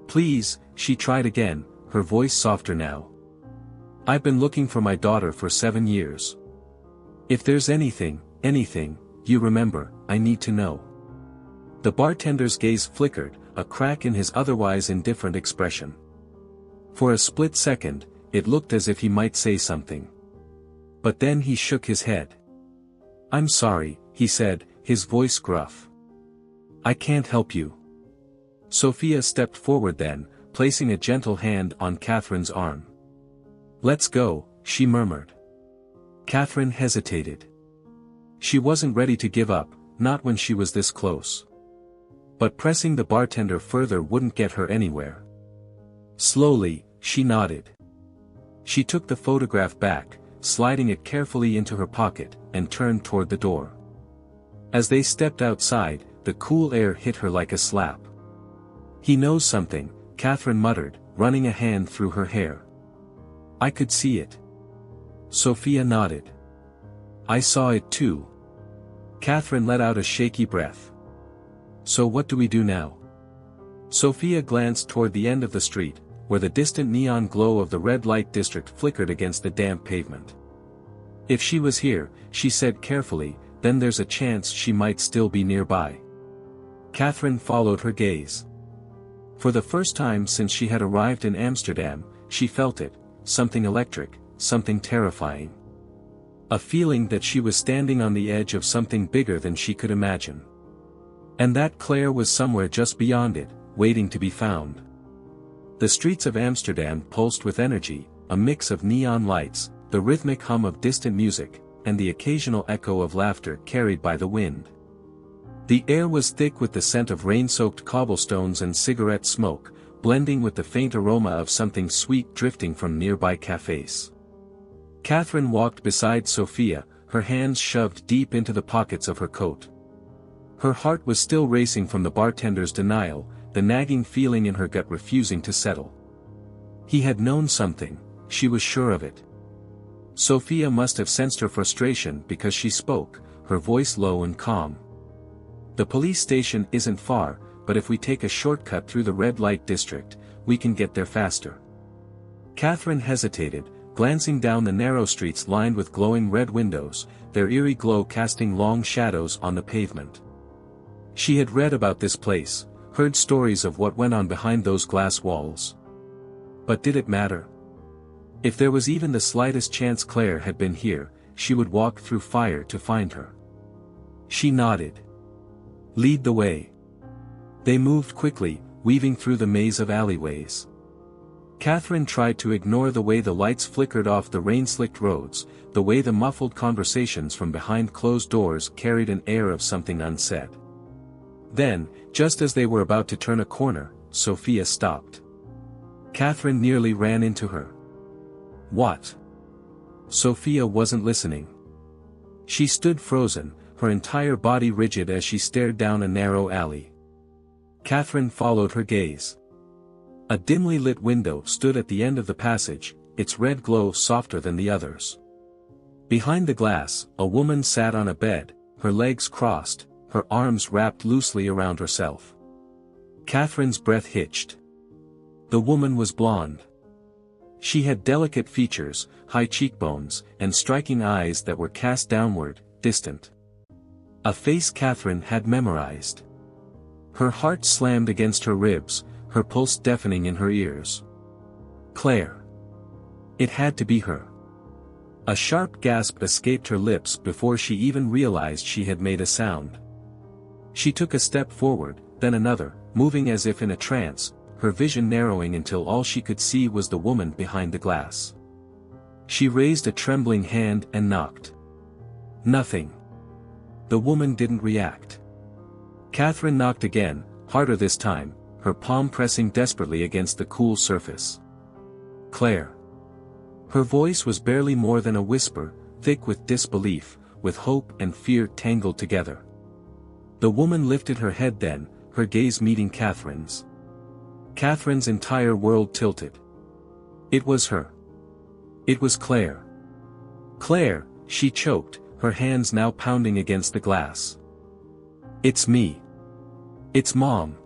"Please," she tried again, her voice softer now. "I've been looking for my daughter for 7 years. If there's anything, you remember, I need to know." The bartender's gaze flickered, a crack in his otherwise indifferent expression. For a split second, it looked as if he might say something. But then he shook his head. "I'm sorry," he said, his voice gruff. I can't help you. Sophia stepped forward then, placing a gentle hand on Catherine's arm. Let's go, she murmured. Catherine hesitated. She wasn't ready to give up, not when she was this close. But pressing the bartender further wouldn't get her anywhere. Slowly, she nodded. She took the photograph back, sliding it carefully into her pocket, and turned toward the door. As they stepped outside, the cool air hit her like a slap. He knows something, Catherine muttered, running a hand through her hair. I could see it. Sophia nodded. I saw it too. Catherine let out a shaky breath. So what do we do now? Sophia glanced toward the end of the street, where the distant neon glow of the red light district flickered against the damp pavement. If she was here, she said carefully, then there's a chance she might still be nearby. Catherine followed her gaze. For the first time since she had arrived in Amsterdam, she felt it, something electric, something terrifying. A feeling that she was standing on the edge of something bigger than she could imagine. And that Claire was somewhere just beyond it, waiting to be found. The streets of Amsterdam pulsed with energy, a mix of neon lights, the rhythmic hum of distant music, and the occasional echo of laughter carried by the wind. The air was thick with the scent of rain-soaked cobblestones and cigarette smoke, blending with the faint aroma of something sweet drifting from nearby cafes. Catherine walked beside Sophia, her hands shoved deep into the pockets of her coat. Her heart was still racing from the bartender's denial, the nagging feeling in her gut refusing to settle. He had known something, she was sure of it. Sophia must have sensed her frustration because she spoke, her voice low and calm. The police station isn't far, but if we take a shortcut through the red light district, we can get there faster. Catherine hesitated, glancing down the narrow streets lined with glowing red windows, their eerie glow casting long shadows on the pavement. She had read about this place, heard stories of what went on behind those glass walls. But did it matter? If there was even the slightest chance Claire had been here, she would walk through fire to find her. She nodded. Lead the way. They moved quickly, weaving through the maze of alleyways. Catherine tried to ignore the way the lights flickered off the rain-slicked roads, the way the muffled conversations from behind closed doors carried an air of something unsaid. Then, just as they were about to turn a corner, Sophia stopped. Catherine nearly ran into her. What? Sophia wasn't listening. She stood frozen, her entire body rigid as she stared down a narrow alley. Catherine followed her gaze. A dimly lit window stood at the end of the passage, its red glow softer than the others. Behind the glass, a woman sat on a bed, her legs crossed, her arms wrapped loosely around herself. Catherine's breath hitched. The woman was blonde. She had delicate features, high cheekbones, and striking eyes that were cast downward, distant. A face Catherine had memorized. Her heart slammed against her ribs, her pulse deafening in her ears. Claire. It had to be her. A sharp gasp escaped her lips before she even realized she had made a sound. She took a step forward, then another, moving as if in a trance, her vision narrowing until all she could see was the woman behind the glass. She raised a trembling hand and knocked. Nothing. The woman didn't react. Catherine knocked again, harder this time, her palm pressing desperately against the cool surface. Claire. Her voice was barely more than a whisper, thick with disbelief, with hope and fear tangled together. The woman lifted her head then, her gaze meeting Catherine's. Catherine's entire world tilted. It was her. It was Claire. Claire, she choked, her hands now pounding against the glass. It's me. It's Mom.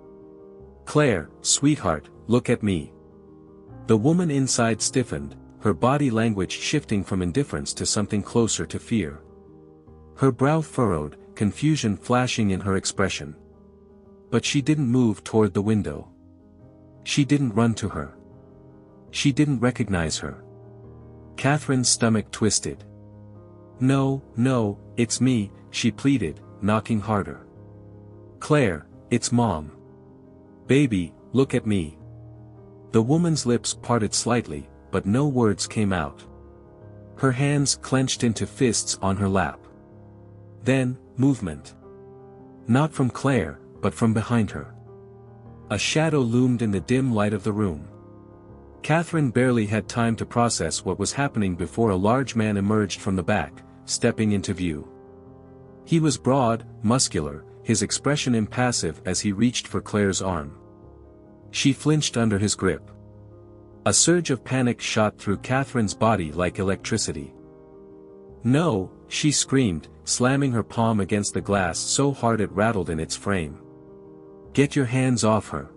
Claire, sweetheart, look at me. The woman inside stiffened, her body language shifting from indifference to something closer to fear. Her brow furrowed, confusion flashing in her expression. But she didn't move toward the window. She didn't run to her. She didn't recognize her. Catherine's stomach twisted. No, no, it's me, she pleaded, knocking harder. Claire, It's Mom. Baby, look at me. The woman's lips parted slightly, but no words came out. Her hands clenched into fists on her lap. Then, movement. Not from Claire, but from behind her. A shadow loomed in the dim light of the room. Catherine barely had time to process what was happening before a large man emerged from the back, stepping into view. He was broad, muscular, his expression impassive as he reached for Claire's arm. She flinched under his grip. A surge of panic shot through Catherine's body like electricity. "No," she screamed, slamming her palm against the glass so hard it rattled in its frame. "Get your hands off her."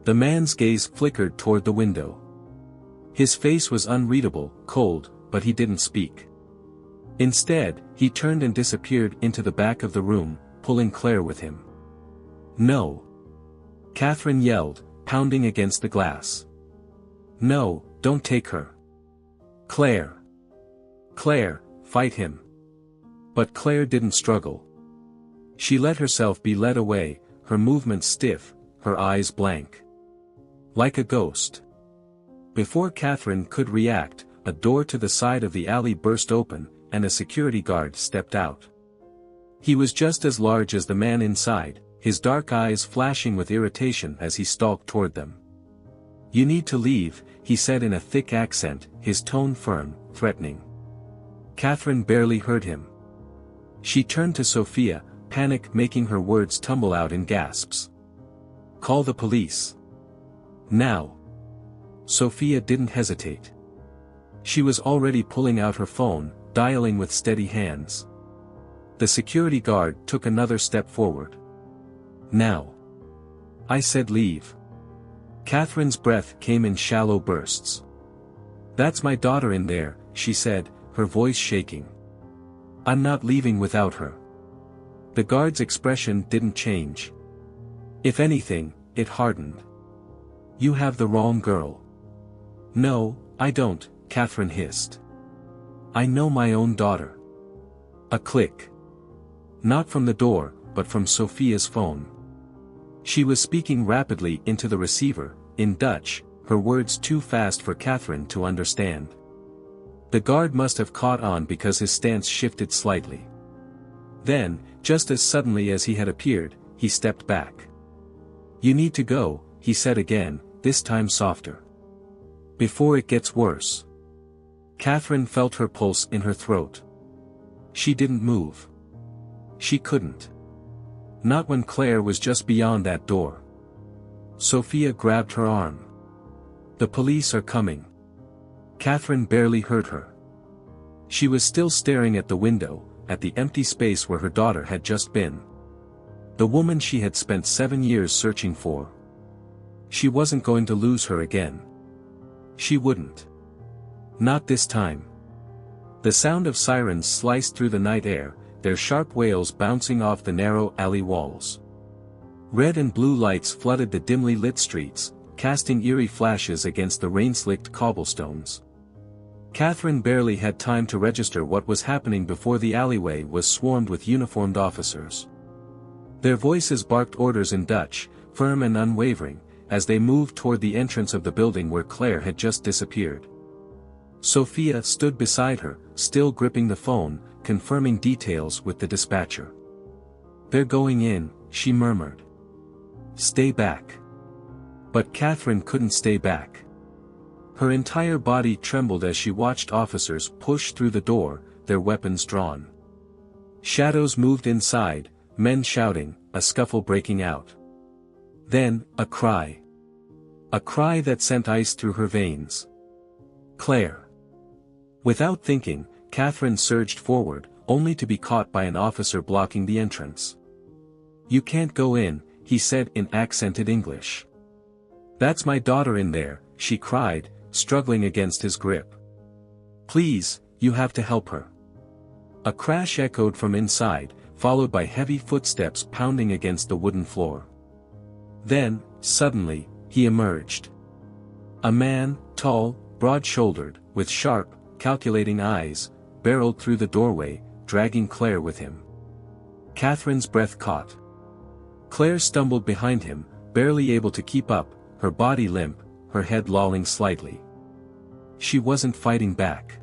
The man's gaze flickered toward the window. His face was unreadable, cold, but he didn't speak. Instead, he turned and disappeared into the back of the room, pulling Claire with him. "No!" Catherine yelled, pounding against the glass. "No, don't take her. Claire. Claire, fight him." But Claire didn't struggle. She let herself be led away, her movements stiff, her eyes blank. Like a ghost. Before Catherine could react, a door to the side of the alley burst open, and a security guard stepped out. He was just as large as the man inside, his dark eyes flashing with irritation as he stalked toward them. "You need to leave," he said in a thick accent, his tone firm, threatening. Catherine barely heard him. She turned to Sophia, panic making her words tumble out in gasps. "Call the police. Now." Sophia didn't hesitate. She was already pulling out her phone, dialing with steady hands. The security guard took another step forward. "Now. I said leave." Catherine's breath came in shallow bursts. "That's my daughter in there," she said, her voice shaking. "I'm not leaving without her." The guard's expression didn't change. If anything, it hardened. "You have the wrong girl." "No, I don't," Catherine hissed. "I know my own daughter." A click. Not from the door, but from Sophia's phone. She was speaking rapidly into the receiver, in Dutch, her words too fast for Catherine to understand. The guard must have caught on because his stance shifted slightly. Then, just as suddenly as he had appeared, he stepped back. "You need to go," he said again, this time softer. "Before it gets worse." Catherine felt her pulse in her throat. She didn't move. She couldn't. Not when Claire was just beyond that door. Sophia grabbed her arm. "The police are coming." Catherine barely heard her. She was still staring at the window, at the empty space where her daughter had just been. The woman she had spent 7 years searching for. She wasn't going to lose her again. She wouldn't. Not this time. The sound of sirens sliced through the night air, their sharp wails bouncing off the narrow alley walls. Red and blue lights flooded the dimly lit streets, casting eerie flashes against the rain-slicked cobblestones. Catherine barely had time to register what was happening before the alleyway was swarmed with uniformed officers. Their voices barked orders in Dutch, firm and unwavering, as they moved toward the entrance of the building where Claire had just disappeared. Sophia stood beside her, still gripping the phone, confirming details with the dispatcher. "They're going in," she murmured. "Stay back." But Catherine couldn't stay back. Her entire body trembled as she watched officers push through the door, their weapons drawn. Shadows moved inside, men shouting, a scuffle breaking out. Then, a cry. A cry that sent ice through her veins. "Claire!" Without thinking, Catherine surged forward, only to be caught by an officer blocking the entrance. "You can't go in," he said in accented English. "That's my daughter in there," she cried, struggling against his grip. "Please, you have to help her." A crash echoed from inside, followed by heavy footsteps pounding against the wooden floor. Then, suddenly, he emerged. A man, tall, broad-shouldered, with sharp, calculating eyes, barreled through the doorway, dragging Claire with him. Catherine's breath caught. Claire stumbled behind him, barely able to keep up, her body limp, her head lolling slightly. She wasn't fighting back.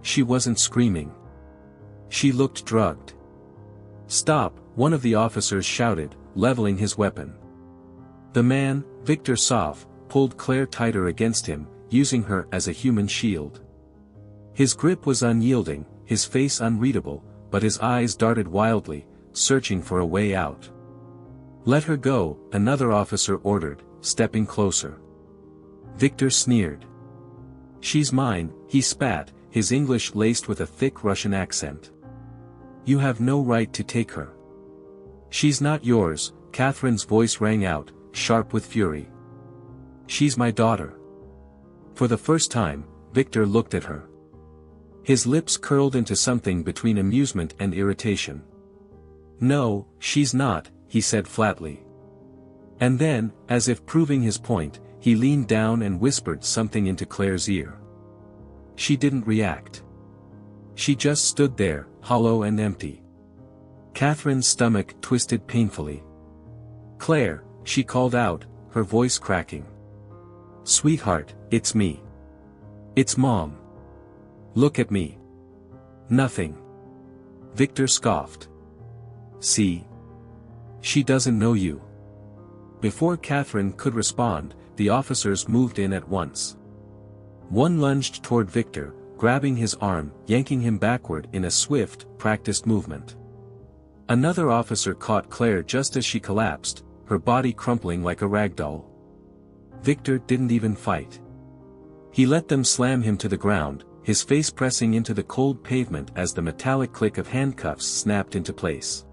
She wasn't screaming. She looked drugged. "Stop," one of the officers shouted, leveling his weapon. The man, Victor Sov, pulled Claire tighter against him, using her as a human shield. His grip was unyielding, his face unreadable, but his eyes darted wildly, searching for a way out. "Let her go," another officer ordered, stepping closer. Victor sneered. "She's mine," he spat, his English laced with a thick Russian accent. "You have no right to take her." "She's not yours," Catherine's voice rang out, sharp with fury. "She's my daughter." For the first time, Victor looked at her. His lips curled into something between amusement and irritation. "No, she's not," he said flatly. And then, as if proving his point, he leaned down and whispered something into Claire's ear. She didn't react. She just stood there, hollow and empty. Catherine's stomach twisted painfully. "Claire," she called out, her voice cracking. "Sweetheart, it's me. It's Mom. Look at me." "Nothing." Victor scoffed. "See? She doesn't know you." Before Catherine could respond, the officers moved in at once. One lunged toward Victor, grabbing his arm, yanking him backward in a swift, practiced movement. Another officer caught Claire just as she collapsed, her body crumpling like a rag doll. Victor didn't even fight. He let them slam him to the ground, his face pressing into the cold pavement as the metallic click of handcuffs snapped into place.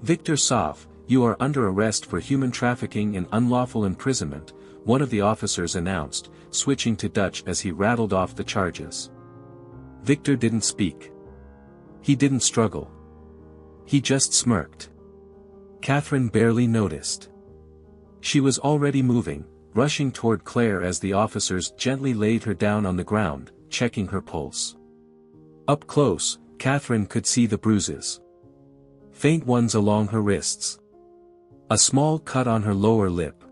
"Victor Sov, you are under arrest for human trafficking and unlawful imprisonment," one of the officers announced, switching to Dutch as he rattled off the charges. Victor didn't speak. He didn't struggle. He just smirked. Catherine barely noticed. She was already moving, rushing toward Claire as the officers gently laid her down on the ground, checking her pulse. Up close, Catherine could see the bruises. Faint ones along her wrists. A small cut on her lower lip.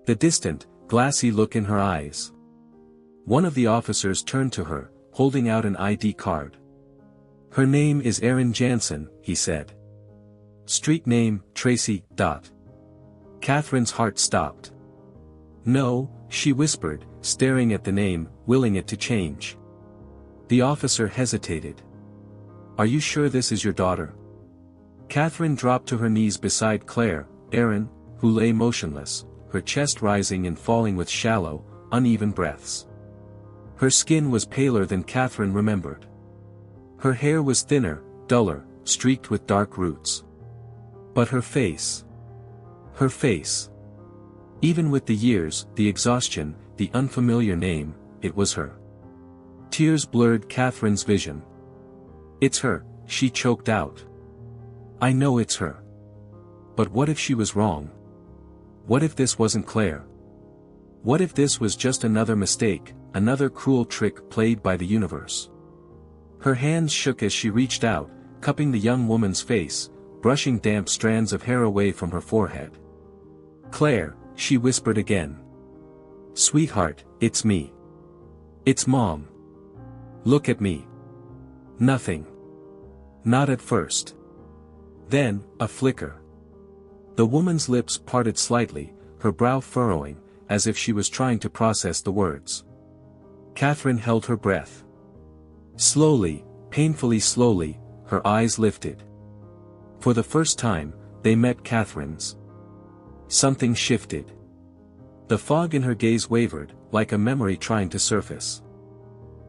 The distant, glassy look in her eyes. One of the officers turned to her, holding out an ID card. "Her name is Erin Jansen," he said. "Street name, Tracy. Catherine's heart stopped. "No," she whispered, staring at the name, willing it to change. The officer hesitated. "Are you sure this is your daughter?" Catherine dropped to her knees beside Claire, Erin, who lay motionless, her chest rising and falling with shallow, uneven breaths. Her skin was paler than Catherine remembered. Her hair was thinner, duller, streaked with dark roots. But her face. Her face. Even with the years, the exhaustion, the unfamiliar name, it was her. Tears blurred Catherine's vision. "It's her," she choked out. "I know it's her. But what if she was wrong? What if this wasn't Claire? What if this was just another mistake, another cruel trick played by the universe?" Her hands shook as she reached out, cupping the young woman's face, brushing damp strands of hair away from her forehead. "Claire," she whispered again. "Sweetheart, it's me. It's Mom. Look at me." Nothing. Not at first. Then, a flicker. The woman's lips parted slightly, her brow furrowing, as if she was trying to process the words. Catherine held her breath. Slowly, painfully slowly, her eyes lifted. For the first time, they met Catherine's. Something shifted. The fog in her gaze wavered, like a memory trying to surface.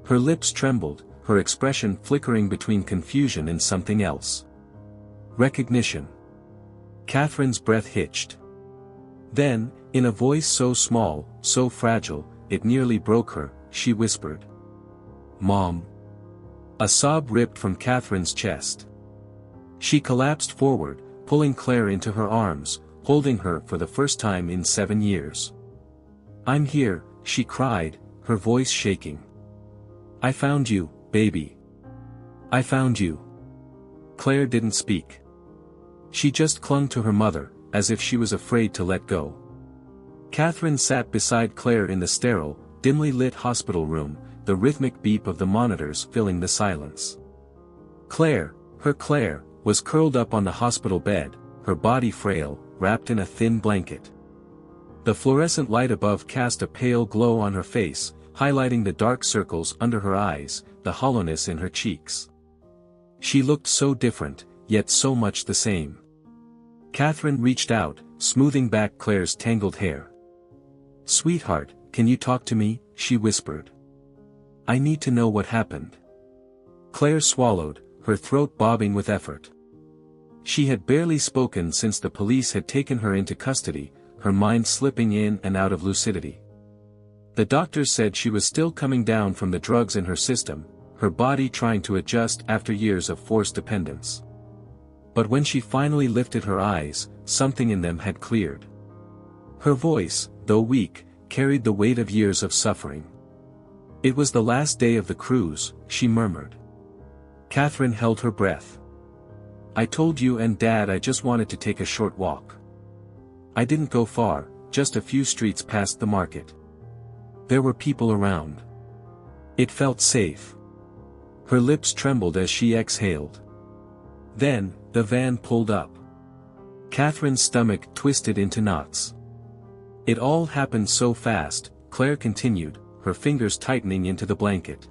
Her lips trembled, her expression flickering between confusion and something else. Recognition. Catherine's breath hitched. Then, in a voice so small, so fragile, it nearly broke her, she whispered. "Mom." A sob ripped from Catherine's chest. She collapsed forward, pulling Claire into her arms, holding her for the first time in 7 years. "I'm here," she cried, her voice shaking. "I found you, baby. I found you." Claire didn't speak. She just clung to her mother, as if she was afraid to let go. Catherine sat beside Claire in the sterile, dimly lit hospital room, the rhythmic beep of the monitors filling the silence. Claire, her Claire, was curled up on the hospital bed, her body frail, wrapped in a thin blanket. The fluorescent light above cast a pale glow on her face, highlighting the dark circles under her eyes, the hollowness in her cheeks. She looked so different, yet so much the same. Catherine reached out, smoothing back Claire's tangled hair. "Sweetheart, can you talk to me?" she whispered. "I need to know what happened." Claire swallowed, her throat bobbing with effort. She had barely spoken since the police had taken her into custody, her mind slipping in and out of lucidity. The doctors said she was still coming down from the drugs in her system, her body trying to adjust after years of forced dependence. But when she finally lifted her eyes, something in them had cleared. Her voice, though weak, carried the weight of years of suffering. "It was the last day of the cruise," she murmured. Catherine held her breath. "I told you and Dad I just wanted to take a short walk. I didn't go far, just a few streets past the market. There were people around. It felt safe." Her lips trembled as she exhaled. Then, the van pulled up. Catherine's stomach twisted into knots. "It all happened so fast," Claire continued, her fingers tightening into the blanket.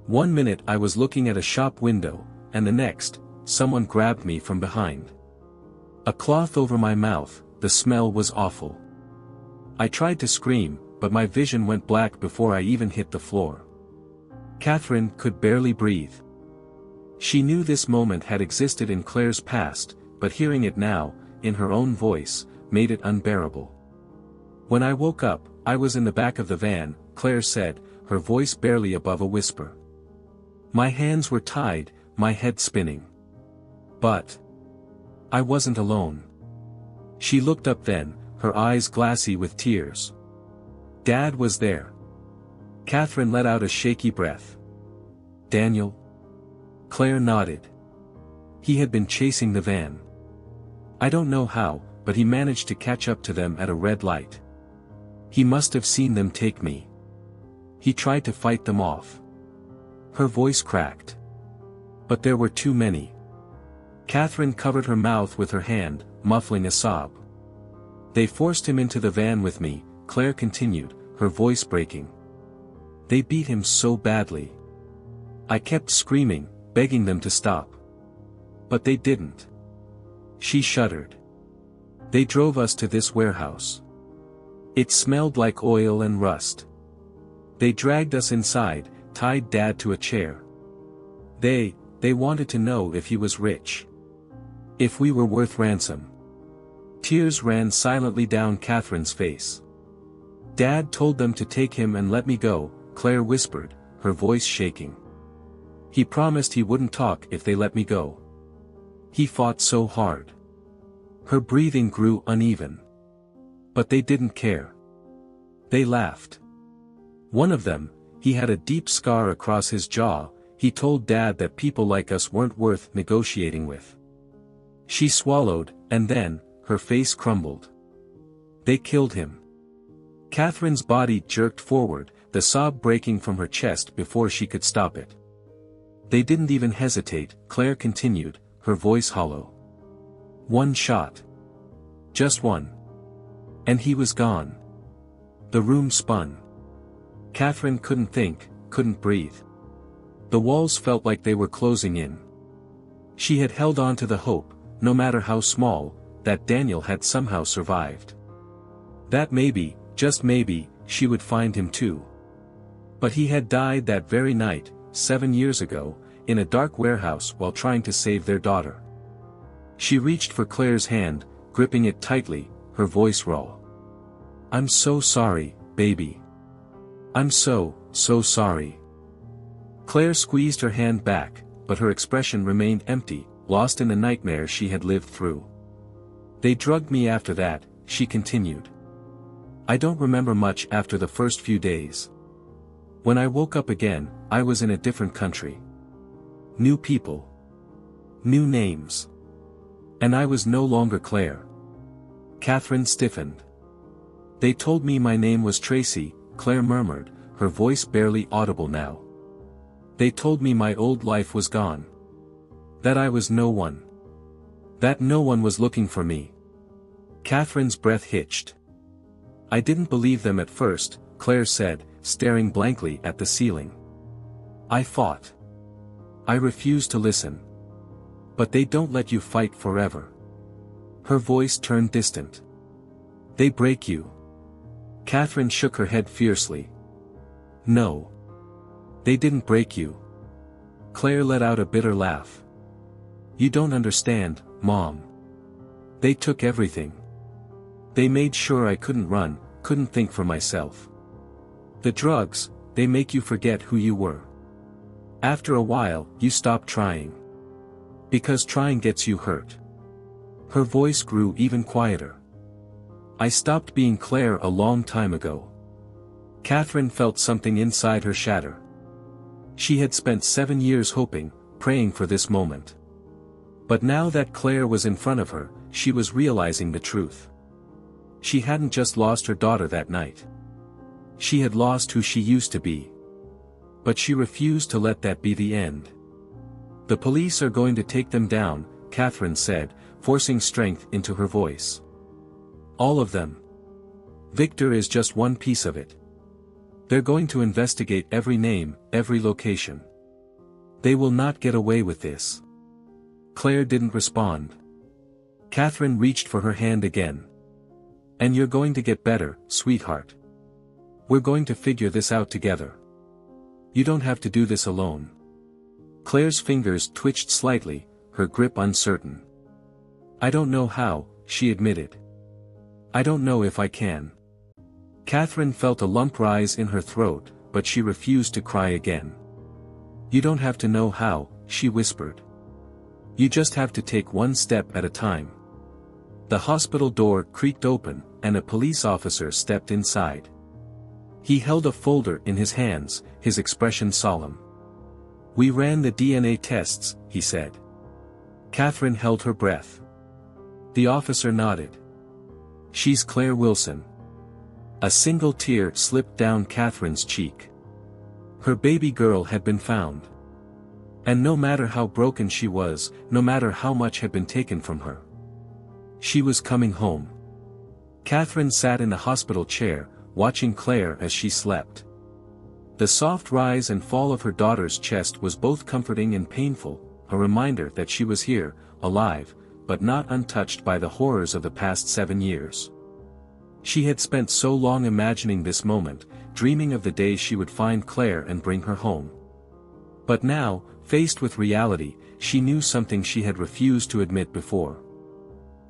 "One minute I was looking at a shop window, and the next, someone grabbed me from behind. A cloth over my mouth, the smell was awful. I tried to scream, but my vision went black before I even hit the floor." Catherine could barely breathe. She knew this moment had existed in Claire's past, but hearing it now, in her own voice, made it unbearable. "When I woke up, I was in the back of the van," Claire said, her voice barely above a whisper. "My hands were tied, my head spinning. But I wasn't alone." She looked up then, her eyes glassy with tears. "Dad was there." Catherine let out a shaky breath. "Daniel?" Claire nodded. "He had been chasing the van. I don't know how, but he managed to catch up to them at a red light. He must have seen them take me. He tried to fight them off." Her voice cracked. "But there were too many." Catherine covered her mouth with her hand, muffling a sob. "They forced him into the van with me," Claire continued, her voice breaking. "They beat him so badly. I kept screaming, begging them to stop. But they didn't." She shuddered. "They drove us to this warehouse. It smelled like oil and rust. They dragged us inside, tied Dad to a chair. They wanted to know if he was rich. If we were worth ransom." Tears ran silently down Catherine's face. "Dad told them to take him and let me go," Claire whispered, her voice shaking. "He promised he wouldn't talk if they let me go. He fought so hard." Her breathing grew uneven. "But they didn't care. They laughed. One of them, he had a deep scar across his jaw, he told Dad that people like us weren't worth negotiating with." She swallowed, and then, her face crumbled. "They killed him." Catherine's body jerked forward, the sob breaking from her chest before she could stop it. "They didn't even hesitate," Claire continued, her voice hollow. "One shot. Just one. And he was gone." The room spun. Catherine couldn't think, couldn't breathe. The walls felt like they were closing in. She had held on to the hope, no matter how small, that Daniel had somehow survived. That maybe, just maybe, she would find him too. But he had died that very night, 7 years ago, in a dark warehouse while trying to save their daughter. She reached for Claire's hand, gripping it tightly, her voice raw. "I'm so sorry, baby. I'm so sorry." Claire squeezed her hand back, but her expression remained empty, lost in the nightmare she had lived through. "They drugged me after that," she continued. "I don't remember much after the first few days. When I woke up again, I was in a different country. New people. New names. And I was no longer Claire. Catherine stiffened. They told me my name was Tracy, Claire murmured, her voice barely audible now. They told me my old life was gone. That I was no one. That no one was looking for me. Catherine's breath hitched. I didn't believe them at first, Claire said, staring blankly at the ceiling. I fought. I refused to listen. But they don't let you fight forever. Her voice turned distant. They break you. Catherine shook her head fiercely. No. They didn't break you. Claire let out a bitter laugh. You don't understand, Mom. They took everything. They made sure I couldn't run, couldn't think for myself. The drugs, they make you forget who you were. After a while, you stop trying. Because trying gets you hurt. Her voice grew even quieter. I stopped being Claire a long time ago. Catherine felt something inside her shatter. She had spent 7 years hoping, praying for this moment. But now that Claire was in front of her, she was realizing the truth. She hadn't just lost her daughter that night. She had lost who she used to be. But she refused to let that be the end. The police are going to take them down, Catherine said, forcing strength into her voice. All of them. Victor is just one piece of it. They're going to investigate every name, every location. They will not get away with this. Claire didn't respond. Catherine reached for her hand again. And you're going to get better, sweetheart. We're going to figure this out together. You don't have to do this alone. Claire's fingers twitched slightly, her grip uncertain. I don't know how, she admitted. I don't know if I can. Catherine felt a lump rise in her throat, but she refused to cry again. You don't have to know how, she whispered. You just have to take one step at a time. The hospital door creaked open, and a police officer stepped inside. He held a folder in his hands, his expression solemn. We ran the DNA tests, he said. Catherine held her breath. The officer nodded. She's Claire Wilson. A single tear slipped down Catherine's cheek. Her baby girl had been found. And no matter how broken she was, no matter how much had been taken from her, she was coming home. Catherine sat in a hospital chair, watching Claire as she slept. The soft rise and fall of her daughter's chest was both comforting and painful, a reminder that she was here, alive, but not untouched by the horrors of the past 7 years. She had spent so long imagining this moment, dreaming of the day she would find Claire and bring her home. But now, faced with reality, she knew something she had refused to admit before.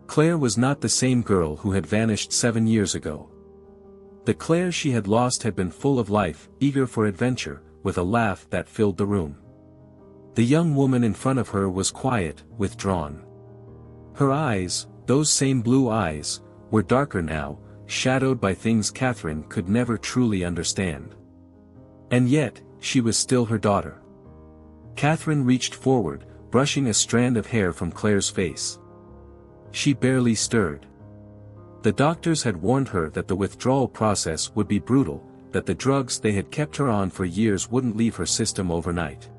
Claire was not the same girl who had vanished 7 years ago. The Claire she had lost had been full of life, eager for adventure, with a laugh that filled the room. The young woman in front of her was quiet, withdrawn. Her eyes, those same blue eyes, were darker now, shadowed by things Catherine could never truly understand. And yet, she was still her daughter. Catherine reached forward, brushing a strand of hair from Claire's face. She barely stirred. The doctors had warned her that the withdrawal process would be brutal, that the drugs they had kept her on for years wouldn't leave her system overnight.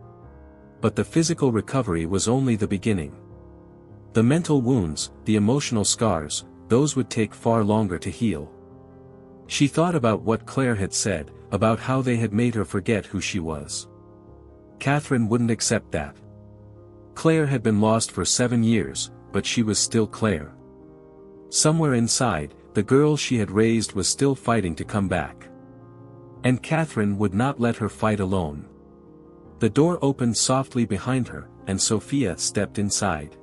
But the physical recovery was only the beginning. The mental wounds, the emotional scars, those would take far longer to heal. She thought about what Claire had said, about how they had made her forget who she was. Catherine wouldn't accept that. Claire had been lost for 7 years, but she was still Claire. Somewhere inside, the girl she had raised was still fighting to come back. And Catherine would not let her fight alone. The door opened softly behind her, and Sophia stepped inside.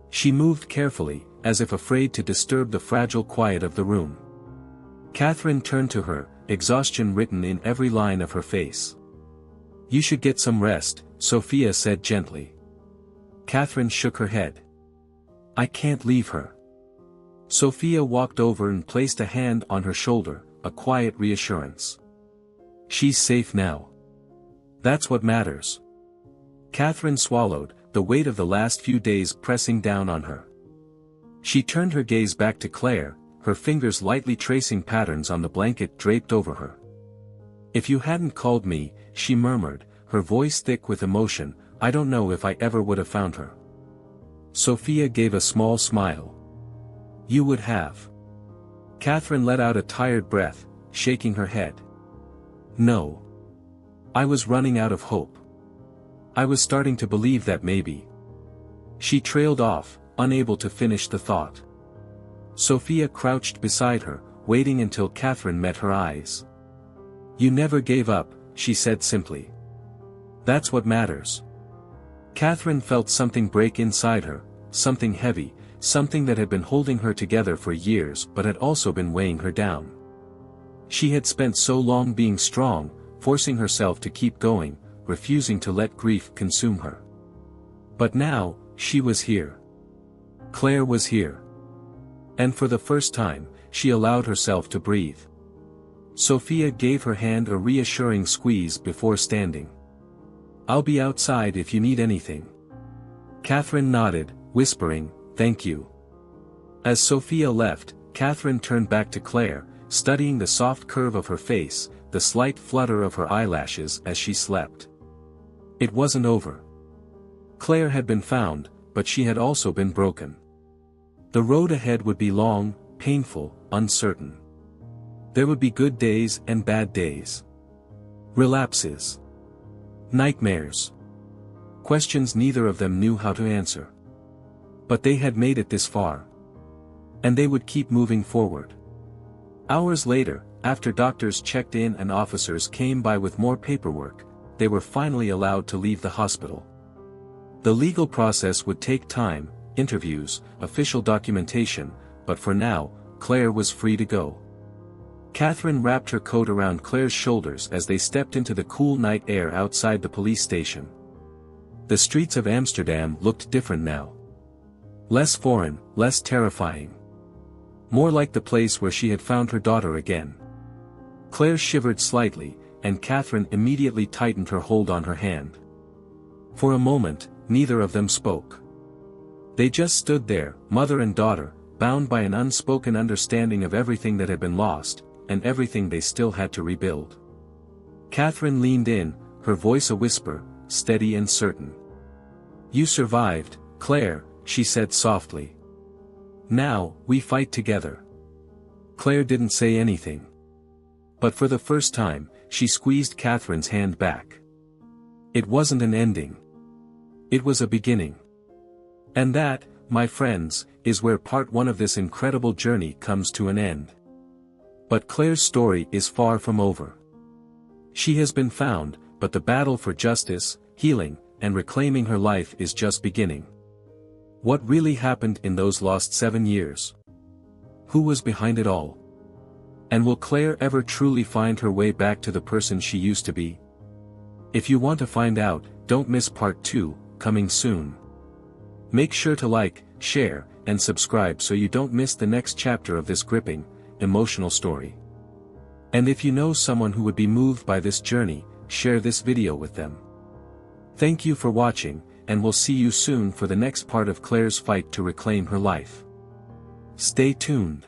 She moved carefully, as if afraid to disturb the fragile quiet of the room. Catherine turned to her, exhaustion written in every line of her face. You should get some rest, Sophia said gently. Catherine shook her head. I can't leave her. Sophia walked over and placed a hand on her shoulder, a quiet reassurance. She's safe now. That's what matters. Catherine swallowed, the weight of the last few days pressing down on her. She turned her gaze back to Claire, her fingers lightly tracing patterns on the blanket draped over her. "If you hadn't called me," she murmured, her voice thick with emotion, "I don't know if I ever would have found her." Sophia gave a small smile. "You would have." Catherine let out a tired breath, shaking her head. "No. I was running out of hope. I was starting to believe that maybe." She trailed off, unable to finish the thought. Sophia crouched beside her, waiting until Catherine met her eyes. "You never gave up," she said simply. "That's what matters." Catherine felt something break inside her, something heavy, something that had been holding her together for years but had also been weighing her down. She had spent so long being strong, forcing herself to keep going, refusing to let grief consume her. But now, she was here. Claire was here. And for the first time, she allowed herself to breathe. Sophia gave her hand a reassuring squeeze before standing. "I'll be outside if you need anything." Catherine nodded, whispering, "Thank you." As Sophia left, Catherine turned back to Claire, studying the soft curve of her face, the slight flutter of her eyelashes as she slept. It wasn't over. Claire had been found, but she had also been broken. The road ahead would be long, painful, uncertain. There would be good days and bad days. Relapses. Nightmares. Questions neither of them knew how to answer. But they had made it this far. And they would keep moving forward. Hours later, after doctors checked in and officers came by with more paperwork, they were finally allowed to leave the hospital. The legal process would take time, interviews, official documentation, but for now, Claire was free to go. Catherine wrapped her coat around Claire's shoulders as they stepped into the cool night air outside the police station. The streets of Amsterdam looked different now. Less foreign, less terrifying. More like the place where she had found her daughter again. Claire shivered slightly, and Catherine immediately tightened her hold on her hand. For a moment, neither of them spoke. They just stood there, mother and daughter, bound by an unspoken understanding of everything that had been lost, and everything they still had to rebuild. Catherine leaned in, her voice a whisper, steady and certain. "You survived, Claire," she said softly. "Now, we fight together." Claire didn't say anything. But for the first time, she squeezed Catherine's hand back. It wasn't an ending. It was a beginning. And that, my friends, is where part one of this incredible journey comes to an end. But Claire's story is far from over. She has been found, but the battle for justice, healing, and reclaiming her life is just beginning. What really happened in those lost 7 years? Who was behind it all? And will Claire ever truly find her way back to the person she used to be? If you want to find out, don't miss part 2, coming soon. Make sure to like, share, and subscribe so you don't miss the next chapter of this gripping, emotional story. And if you know someone who would be moved by this journey, share this video with them. Thank you for watching, and we'll see you soon for the next part of Claire's fight to reclaim her life. Stay tuned.